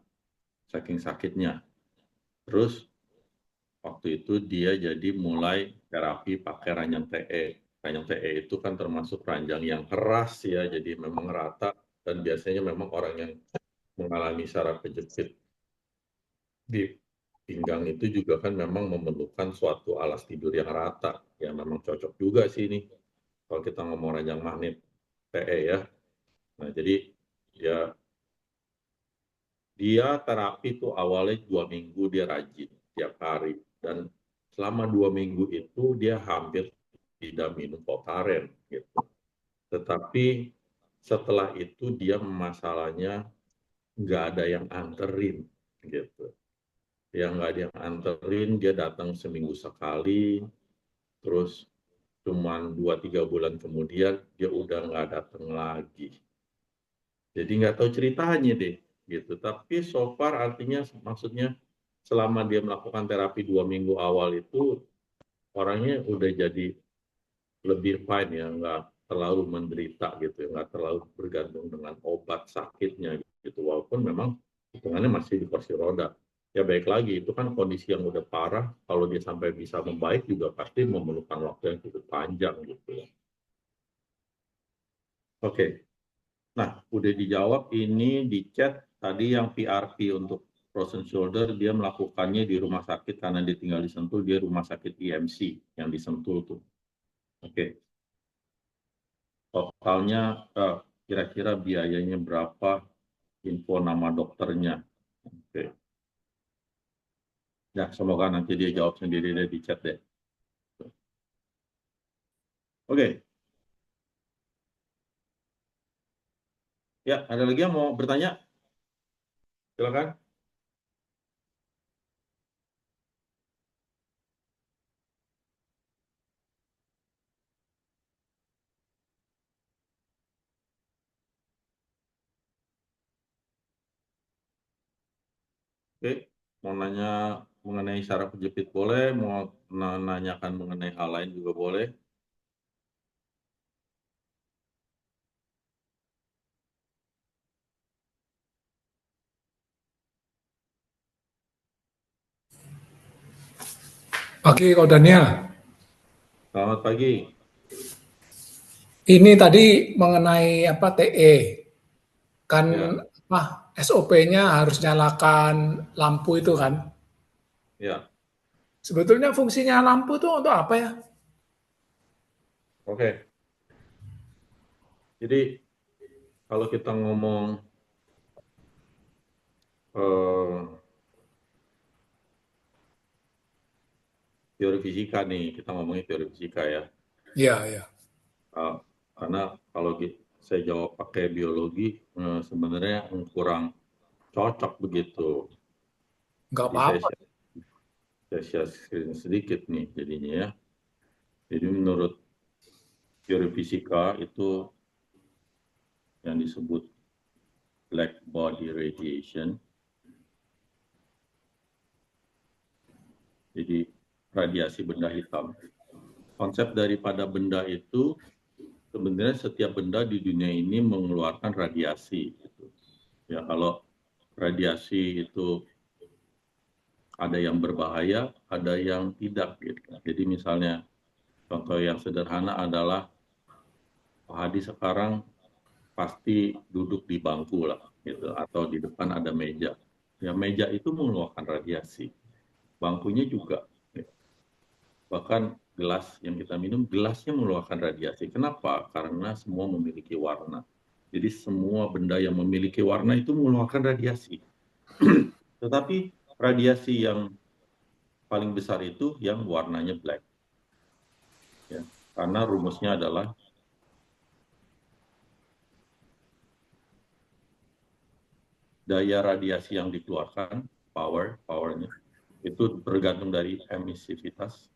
saking sakitnya. Terus waktu itu dia jadi mulai terapi pakai ranjang TE. Ranjang TE itu kan termasuk ranjang yang keras ya, jadi memang rata dan biasanya memang orang yang mengalami saraf kejepit di pinggang itu juga kan memang memerlukan suatu alas tidur yang rata. Ya memang cocok juga sih ini kalau kita ngomong ranjang magnet PE ya. Nah jadi ya dia terapi itu awalnya 2 minggu dia rajin tiap hari dan selama 2 minggu itu dia hampir tidak minum Voltaren gitu. Tetapi setelah itu dia masalahnya nggak ada yang anterin gitu. Yang nggak ada yang anterin, dia datang seminggu sekali, terus cuman 2-3 bulan kemudian dia udah nggak datang lagi. Jadi nggak tahu ceritanya deh, gitu. Tapi so far artinya maksudnya selama dia melakukan terapi 2 minggu awal itu orangnya udah jadi lebih fine ya, nggak terlalu menderita gitu, ya, nggak terlalu bergantung dengan obat sakitnya gitu. Walaupun memang hitungannya masih di kursi roda. Ya baik lagi, itu kan kondisi yang udah parah, kalau dia sampai bisa membaik juga pasti memerlukan waktu yang cukup panjang gitu ya. Oke, nah udah dijawab ini di chat tadi yang PRP untuk frozen shoulder dia melakukannya di rumah sakit karena dia tinggal di Sentul, dia rumah sakit IMC yang di Sentul tuh. Oke, totalnya kira-kira biayanya berapa, info nama dokternya. Oke. Ya, semoga nanti dia jawab sendiri deh di chat deh. Oke. Ya, ada lagi yang mau bertanya? Silakan. Oke, mau nanya mengenai saraf kejepit boleh, mau nanyakan mengenai hal lain juga boleh. Pagi, Kak Daniel. Selamat pagi. Ini tadi mengenai apa TE, kan Ya, apa SOP-nya harus nyalakan lampu itu kan. ya. Sebetulnya fungsinya lampu itu untuk apa ya? Oke. Jadi kalau kita ngomong eh, teori fisika nih, kita ngomongin teori fisika ya. Iya, iya. Uh, karena kalau saya jawab pakai biologi, sebenarnya kurang cocok begitu. Nggak Jadi apa-apa. saya share sedikit nih jadinya ya. Jadi menurut teori fisika itu yang disebut black body radiation. Jadi radiasi benda hitam. Konsep daripada benda itu sebenarnya setiap benda di dunia ini mengeluarkan radiasi. Gitu. Ya kalau radiasi itu ada yang berbahaya, ada yang tidak. Gitu. Jadi misalnya contoh yang sederhana adalah Pak Hadi sekarang pasti duduk di bangku lah, gitu, atau di depan ada meja. Ya meja itu mengeluarkan radiasi, bangkunya juga. Gitu. Bahkan gelas yang kita minum, gelasnya mengeluarkan radiasi. Kenapa? Karena semua memiliki warna. Jadi semua benda yang memiliki warna itu mengeluarkan radiasi. Tetapi radiasi yang paling besar itu yang warnanya black. Ya. Karena rumusnya adalah daya radiasi yang dikeluarkan, powernya, itu bergantung dari emisivitas.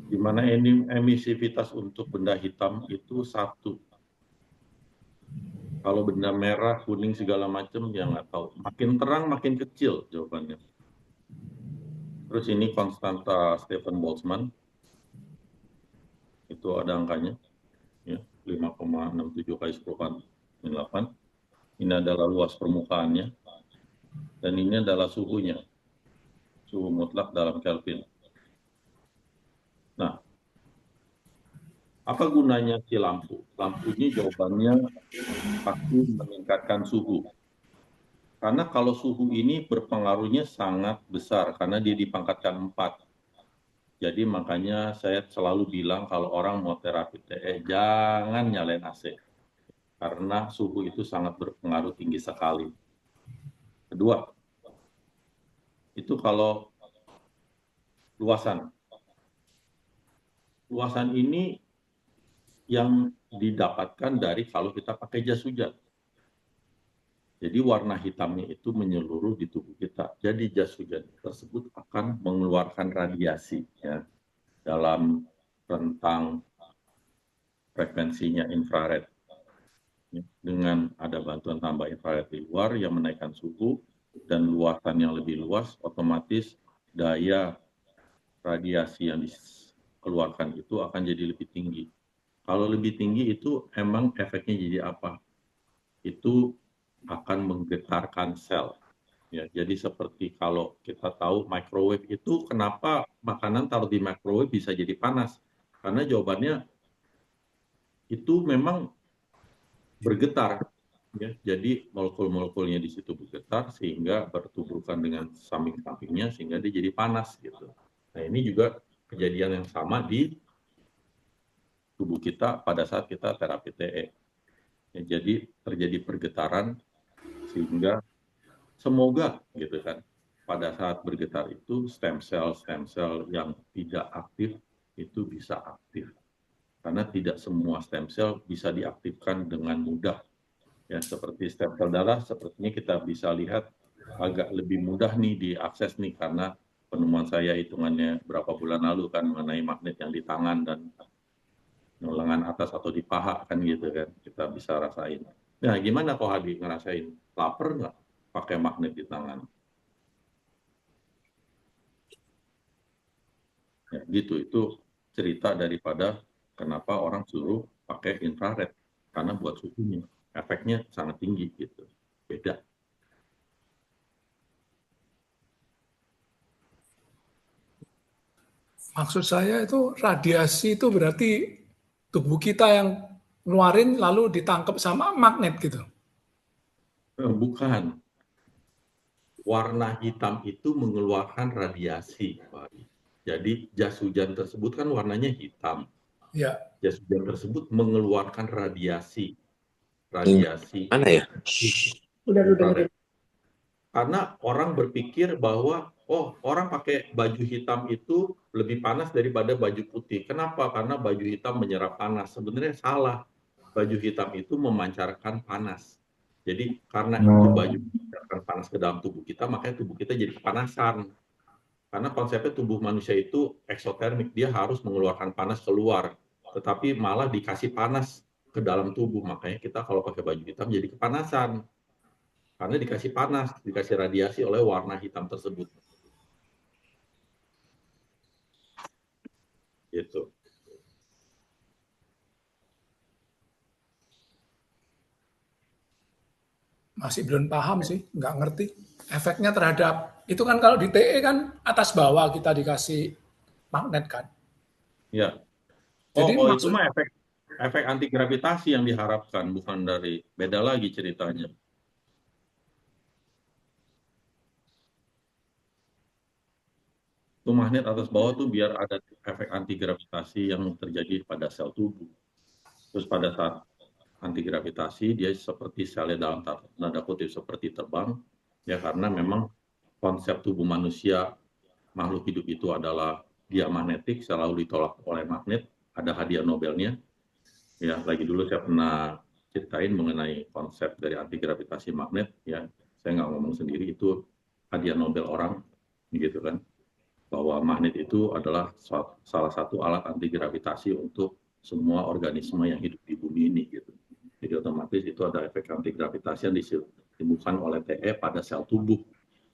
Di mana emisivitas untuk benda hitam itu 1. Kalau benda merah, kuning, segala macam, ya nggak tahu. Makin terang, makin kecil jawabannya. Terus ini konstanta Stephen Boltzmann, itu ada angkanya, ya, 5,67 kali 10⁸. Ini adalah luas permukaannya, dan ini adalah suhunya, suhu mutlak dalam Kelvin. Nah, apa gunanya si lampu? Lampu ini jawabannya pasti meningkatkan suhu. Karena kalau suhu ini berpengaruhnya sangat besar, karena dia dipangkatkan 4. Jadi makanya saya selalu bilang kalau orang mau terapi TE, jangan nyalain AC. Karena suhu itu sangat berpengaruh tinggi sekali. Kedua, itu kalau luasan. Luasan ini yang didapatkan dari kalau kita pakai jas hujan. Jadi warna hitamnya itu menyeluruh di tubuh kita. Jadi jas hujan tersebut akan mengeluarkan radiasi ya, dalam rentang frekuensinya infrared. Dengan ada bantuan tambah infrared di luar yang menaikkan suhu dan luasan yang lebih luas, otomatis daya radiasi yang dikeluarkan itu akan jadi lebih tinggi. Kalau lebih tinggi itu emang efeknya jadi apa? Itu akan menggetarkan sel. Ya, jadi seperti kalau kita tahu microwave itu kenapa makanan taruh di microwave bisa jadi panas? Karena jawabannya itu memang bergetar. Ya, jadi molekul-molekulnya di situ bergetar sehingga bertuburkan dengan samping-sampingnya sehingga dia jadi panas gitu. Nah ini juga kejadian yang sama di tubuh kita pada saat kita terapi TE. Ya, jadi terjadi pergetaran sehingga semoga gitu kan pada saat bergetar itu stem cell yang tidak aktif itu bisa aktif. Karena tidak semua stem cell bisa diaktifkan dengan mudah. Ya, seperti stem cell darah, sepertinya kita bisa lihat agak lebih mudah nih diakses nih, karena penemuan saya hitungannya berapa bulan lalu kan mengenai magnet yang di tangan dan lengan atas atau di paha kan gitu kan, kita bisa rasain. Nah, gimana kok Hadi ngerasain? Lapar nggak pakai magnet di tangan? Ya, gitu, itu cerita daripada kenapa orang suruh pakai infrared, karena buat suhunya efeknya sangat tinggi gitu, beda. Maksud saya itu radiasi itu berarti tubuh kita yang ngeluarin lalu ditangkap sama magnet gitu. Bukan, warna hitam itu mengeluarkan radiasi, Pak. Jadi jas hujan tersebut kan warnanya hitam. Ya, Jas hujan tersebut mengeluarkan radiasi Mana ya? infrared. Karena orang berpikir bahwa orang pakai baju hitam itu lebih panas daripada baju putih. Kenapa? Karena baju hitam menyerap panas. Sebenarnya salah. Baju hitam itu memancarkan panas. Jadi karena itu baju memancarkan panas ke dalam tubuh kita, makanya tubuh kita jadi kepanasan. Karena konsepnya tubuh manusia itu eksotermik, dia harus mengeluarkan panas keluar, tetapi malah dikasih panas ke dalam tubuh. Makanya kita kalau pakai baju hitam jadi kepanasan. Karena dikasih panas, dikasih radiasi oleh warna hitam tersebut. Gitu. masih belum paham sih, nggak ngerti. Efeknya terhadap, itu kan kalau di TE kan atas bawah kita dikasih magnet kan. Ya. Jadi Itu maksud, mah efek anti gravitasi yang diharapkan, bukan dari beda lagi ceritanya. Itu magnet atas bawah tuh biar ada efek anti gravitasi yang terjadi pada sel tubuh. Terus pada saat anti gravitasi dia seperti selnya dalam tanda kutip seperti terbang, ya karena memang konsep tubuh manusia makhluk hidup itu adalah dia magnetik, selalu ditolak oleh magnet. Ada hadiah Nobelnya. Ya, lagi dulu saya pernah ceritain mengenai konsep dari anti gravitasi magnet. Ya, saya nggak ngomong sendiri, itu hadiah Nobel orang, gitu kan. Bahwa magnet itu adalah salah satu alat anti gravitasi untuk semua organisme yang hidup di bumi ini, gitu. Jadi otomatis itu ada efek anti gravitasi yang ditimbulkan oleh TE pada sel tubuh.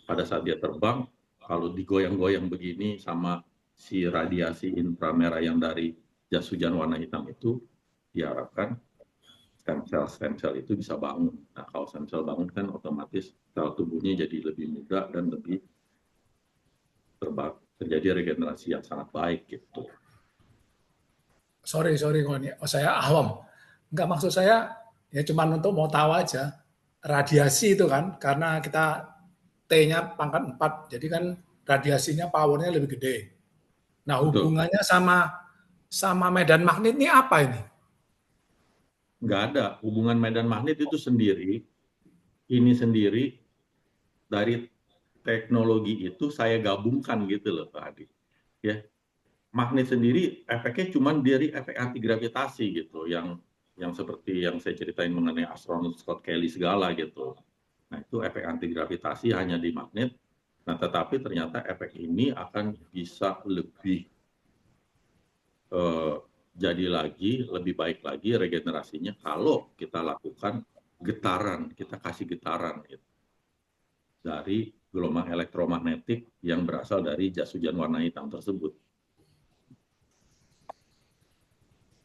Pada saat dia terbang, kalau digoyang-goyang begini sama si radiasi inframerah yang dari jas hujan warna hitam itu, diharapkan stem cell itu bisa bangun. Nah, kalau stem cell bangun kan otomatis sel tubuhnya jadi lebih muda dan lebih terjadi regenerasi yang sangat baik gitu. sorry kok ini, saya awam. Nggak, maksud saya ya cuman untuk mau tahu aja. Radiasi itu kan, karena kita T-nya pangkat 4, jadi kan radiasinya powernya lebih gede. Nah, Betul. hubungannya sama medan magnet ini apa ini? Nggak ada hubungan medan magnet itu sendiri. Ini sendiri dari teknologi itu saya gabungkan gitu loh Pak Hadi. Ya, magnet sendiri efeknya cuma dari efek anti gravitasi gitu, yang seperti yang saya ceritain mengenai astronot Scott Kelly segala gitu. Nah, itu efek anti gravitasi hanya di magnet. Nah, tetapi ternyata efek ini akan bisa lebih jadi lagi, lebih baik lagi regenerasinya kalau kita lakukan getaran, kita kasih getaran gitu, dari gelombang elektromagnetik yang berasal dari jas hujan warna hitam tersebut.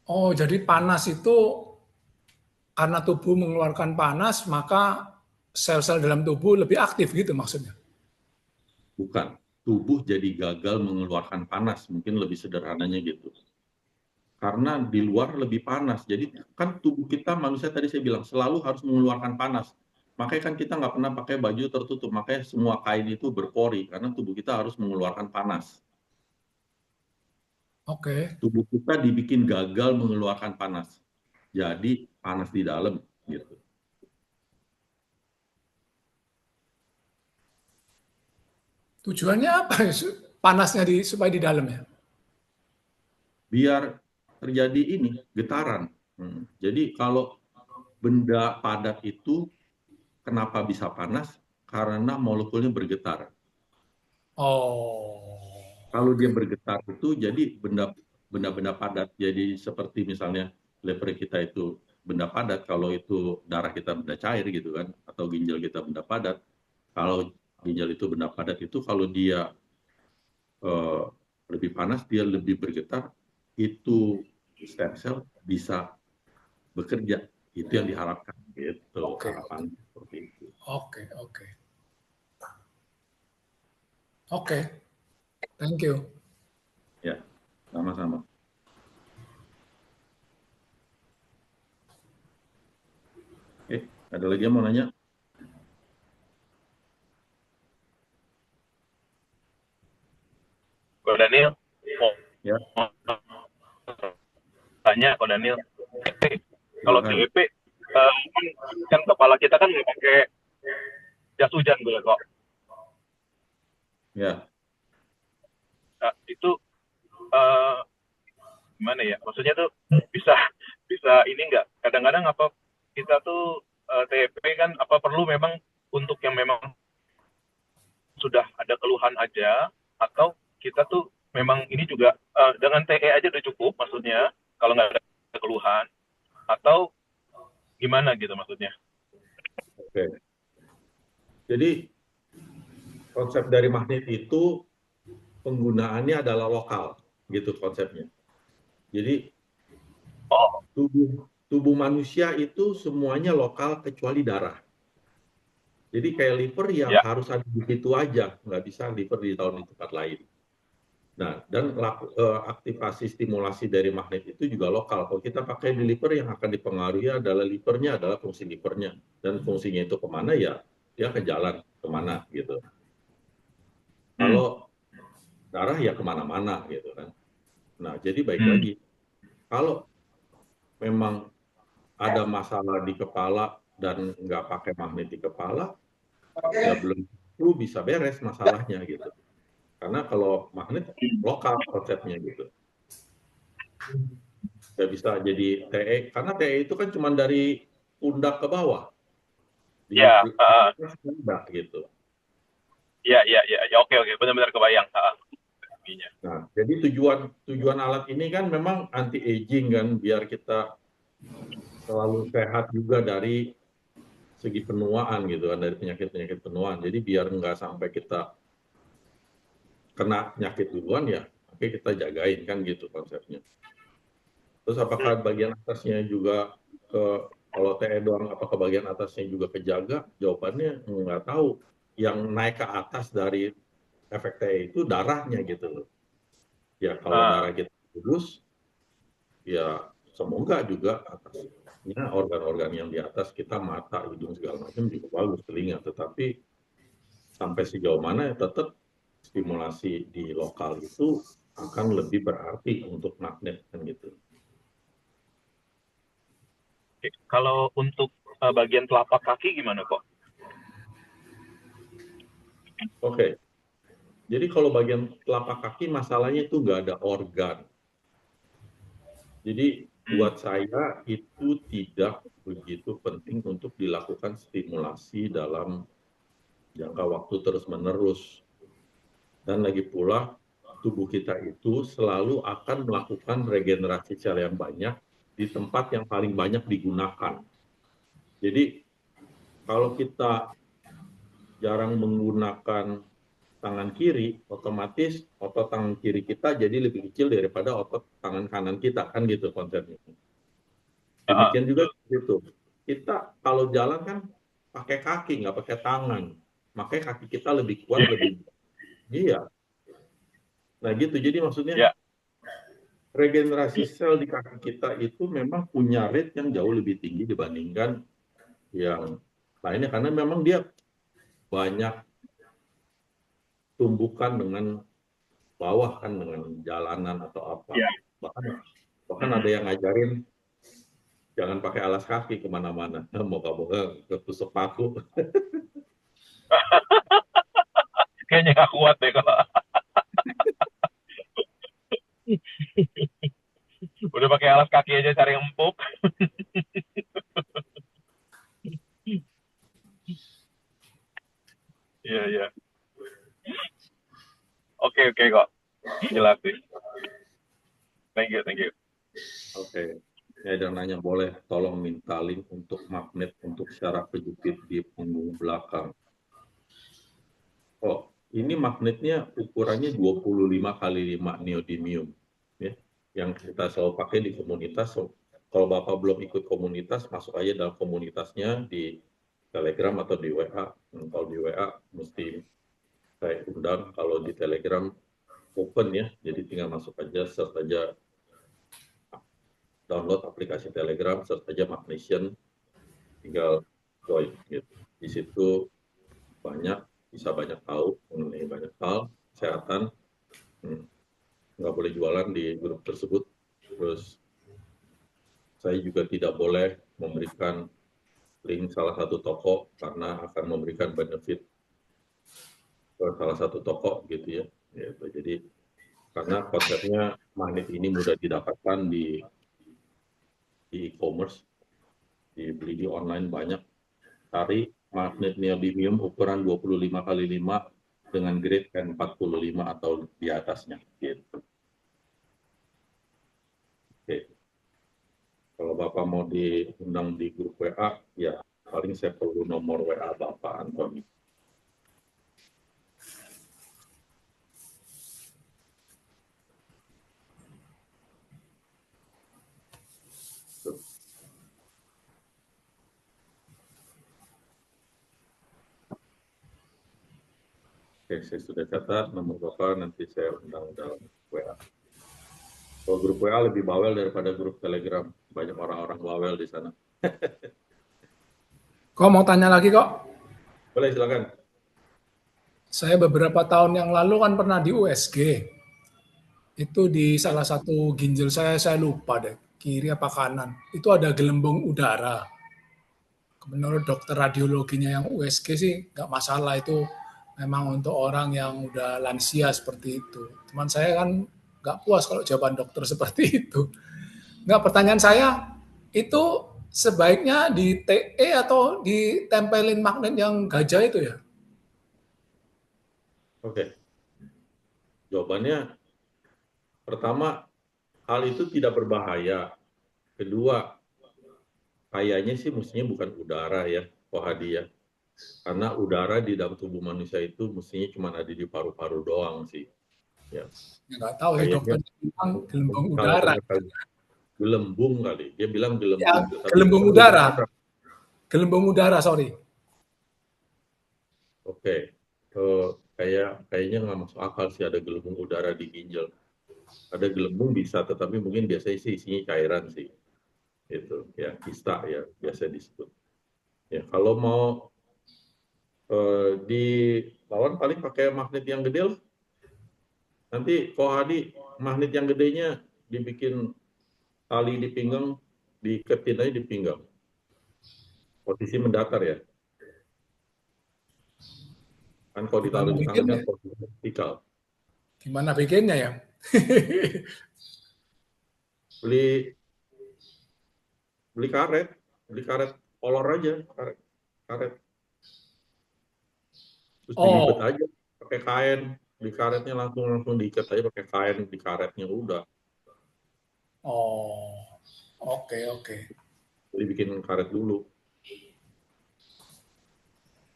Oh, jadi panas itu karena tubuh mengeluarkan panas, maka sel-sel dalam tubuh lebih aktif gitu maksudnya. Bukan, tubuh jadi gagal mengeluarkan panas, mungkin lebih sederhananya gitu. Karena di luar lebih panas, jadi kan tubuh kita manusia tadi saya bilang selalu harus mengeluarkan panas. Makanya kan kita nggak pernah pakai baju tertutup, makanya semua kain itu berpori karena tubuh kita harus mengeluarkan panas. Oke. Tubuh kita dibikin gagal mengeluarkan panas, jadi panas di dalam gitu. Tujuannya apa? Panasnya supaya di dalam ya? Biar terjadi ini getaran. Jadi kalau benda padat itu kenapa bisa panas? Karena molekulnya bergetar. Oh, Kalau dia oke. bergetar itu jadi benda-benda padat. Jadi seperti misalnya liver kita itu benda padat, kalau itu darah kita benda cair gitu kan, atau ginjal kita benda padat. Kalau ginjal itu benda padat itu kalau dia eh, lebih panas, dia lebih bergetar, itu stem cell bisa bekerja. Itu yang diharapkan gitu, Oke, oke. harapan seperti itu. Oke, oke. Oke, thank you. Ya, sama-sama. Ada lagi yang mau nanya? Ko Daniel, Ya, mau tanya Ko Daniel. Kalau silakan. TEP kan kepala kita kan nggak pakai jas hujan gue kok. Ya, Nah, itu gimana ya? Maksudnya tuh bisa bisa ini nggak? Kadang-kadang apa kita tuh TEP kan apa perlu memang untuk yang memang sudah ada keluhan aja, atau kita tuh memang ini juga dengan TE aja udah cukup, maksudnya kalau nggak ada keluhan, atau gimana gitu maksudnya? oke. Jadi konsep dari magnet itu penggunaannya adalah lokal, gitu konsepnya. Jadi Oh, tubuh manusia itu semuanya lokal kecuali darah. Jadi kayak liver ya ya, harus ada di situ aja, nggak bisa liver ditaruh di tempat lain. Nah, dan aktivasi stimulasi dari magnet itu juga lokal. Kalau kita pakai di liver, yang akan dipengaruhi adalah livernya, adalah fungsi livernya. Dan fungsinya itu kemana ya, dia ke jalan kemana gitu. Kalau darah ya kemana-mana gitu kan. Nah, jadi baik lagi. Kalau memang ada masalah di kepala dan nggak pakai magnet di kepala, ya belum tentu bisa beres masalahnya gitu. Karena kalau magnet lokal konsepnya gitu. Nggak bisa jadi TE, karena TE itu kan cuma dari pundak ke bawah. ya, Di pundak gitu. ya, ya, ya, ya, oke, oke, benar-benar kebayang. Nah, jadi tujuan alat ini kan memang anti aging kan, biar kita selalu sehat juga dari segi penuaan gitu kan, dari penyakit-penyakit penuaan. Jadi biar nggak sampai kita kena penyakit duluan ya, oke kita jagain kan gitu konsepnya. Terus apakah bagian atasnya juga kalau TE doang, apakah bagian atasnya juga kejaga? Jawabannya nggak tahu. Yang naik ke atas dari efek TE itu darahnya gitu loh. Ya kalau darah kita bagus, ya semoga juga atasnya organ-organ yang di atas kita, mata, hidung segala macam juga bagus, telinga. Tetapi sampai sejauh mana tetap stimulasi di lokal itu akan lebih berarti untuk magnet kan gitu. Kalau untuk bagian telapak kaki gimana kok? Oke, jadi kalau bagian telapak kaki masalahnya itu nggak ada organ. Jadi buat saya itu tidak begitu penting untuk dilakukan stimulasi dalam jangka waktu terus-menerus. Dan lagi pula tubuh kita itu selalu akan melakukan regenerasi sel yang banyak di tempat yang paling banyak digunakan. Jadi kalau kita jarang menggunakan tangan kiri, otomatis otot tangan kiri kita jadi lebih kecil daripada otot tangan kanan kita, kan gitu konsepnya. Demikian juga gitu. Kita kalau jalan kan pakai kaki, nggak pakai tangan. Makanya kaki kita lebih kuat, lebih iya. Nah gitu, jadi maksudnya Ya, regenerasi sel di kaki kita itu memang punya rate yang jauh lebih tinggi dibandingkan yang lainnya, karena memang dia banyak tumbukan dengan bawah kan, dengan jalanan atau apa. ya. Bahkan ada yang ngajarin jangan pakai alas kaki kemana-mana. Moga-moga ketusuk paku. Kayaknya nggak kuat deh kalau udah pakai alas kaki aja cari empuk. Iya, iya. Oke, oke kok. Jelas sih. Thank you, thank you. Oke. Ya, ada yang nanya, boleh tolong minta link untuk magnet untuk syarat kejepit di punggung belakang. Oh, ini magnetnya ukurannya 25 kali 5 neodymium. Ya, yang kita selalu pakai di komunitas. So, kalau Bapak belum ikut komunitas, masuk aja dalam komunitasnya di Telegram atau di WA. Kalau di WA mesti saya undang, kalau di Telegram open ya, jadi tinggal masuk aja, search aja, download aplikasi Telegram, search aja Magnesium, tinggal join gitu. Di situ bisa banyak tahu mengenai banyak hal kesehatan. Nggak boleh jualan di grup tersebut. Terus saya juga tidak boleh memberikan link salah satu toko karena akan memberikan benefit ke salah satu toko gitu ya. Gitu. Jadi karena konsepnya magnet ini mudah didapatkan di e-commerce, dibeli di online banyak. Cari magnet neodymium ukuran 25 kali 5 dengan grade N45 atau di atasnya. Gitu. Oke. Kalau Bapak mau diundang di grup WA, ya paling saya perlu nomor WA Bapak Antoni. Oke, saya sudah catat nomor Bapak, nanti saya undang dalam WA. Kalau grup WA lebih bawel daripada grup Telegram. Banyak orang-orang bawel di sana. Kok mau tanya lagi kok? Boleh, silakan. Saya beberapa tahun yang lalu kan pernah di USG. Itu di salah satu ginjal saya lupa deh, kiri apa kanan. Itu ada gelembung udara. Menurut dokter radiologinya yang USG sih nggak masalah, itu memang untuk orang yang udah lansia seperti itu. Cuman saya kan nggak puas kalau jawaban dokter seperti itu. Nggak, pertanyaan saya, itu sebaiknya di TE atau ditempelin magnet yang gajah itu ya? Oke. Jawabannya, pertama, hal itu tidak berbahaya. Kedua, kayaknya sih mestinya bukan udara ya, Pak Hadi ya. Karena udara di dalam tubuh manusia itu mestinya cuma ada di paru-paru doang sih. Ya, Ya, nggak tahu sih, kayaknya dokter bilang gelembung mungkin salah udara. dengar kali. Gelembung kali. Dia bilang Ya, gelembung. Tapi gelembung bukan udara. udara. Gelembung udara, sorry. Oke. Kayaknya nggak masuk akal sih ada gelembung udara di ginjal. Ada gelembung bisa, tetapi mungkin biasanya sih isinya cairan sih. Itu ya, kista ya biasa disebut. Ya, kalau mau dilawan paling pakai magnet yang gede lah. Nanti Ko Hadi magnet yang gedenya dibikin tali di pinggang, diiketin aja di pinggang. Posisi mendatar ya. Kan kalau Gimana ditaruh di tangan kan bikinnya? posisi vertikal. Gimana bikinnya ya? Beli beli karet kolor aja, karet. Terus dilibet Oh, aja pakai kain, di karetnya langsung diikat aja pakai kain di karetnya udah. oh, oke, oke, Jadi bikin karet dulu.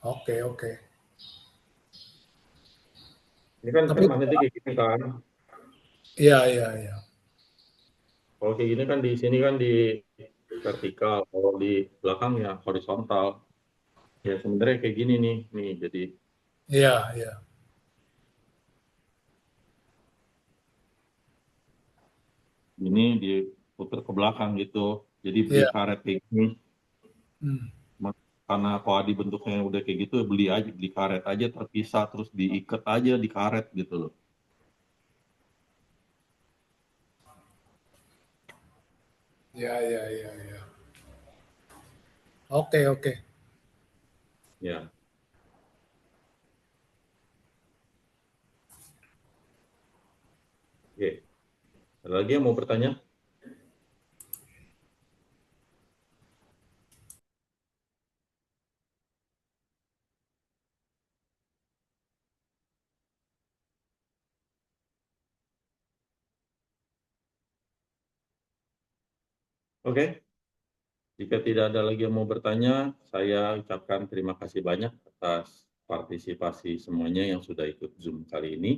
oke, oke. Ini kan Tapi, magnetnya kayak gini kan. iya, iya, iya. Kalau kayak gini kan di sini kan di vertikal, kalau di belakang ya horizontal. Ya sebenarnya kayak gini nih jadi Iya, iya. ini diputar ke belakang gitu. Jadi beli Iya. karet kayak gini. Hmm. Karena kalau dibentuknya udah kayak gitu, beli karet aja terpisah, terus diikat aja di karet gitu loh. Iya, iya, iya, iya. Oke, oke. Ya, Oke. Ada lagi yang mau bertanya? Oke. Jika tidak ada lagi yang mau bertanya, saya ucapkan terima kasih banyak atas partisipasi semuanya yang sudah ikut Zoom kali ini.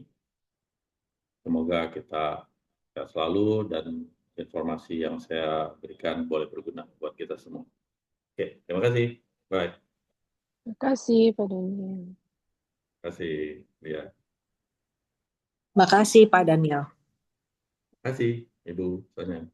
Semoga kita sehat selalu dan informasi yang saya berikan boleh berguna buat kita semua. Oke, terima kasih. Bye. Terima kasih, Pak Daniel. Terima kasih, Lia. Makasih Pak Daniel. Terima kasih, Ibu Sonia.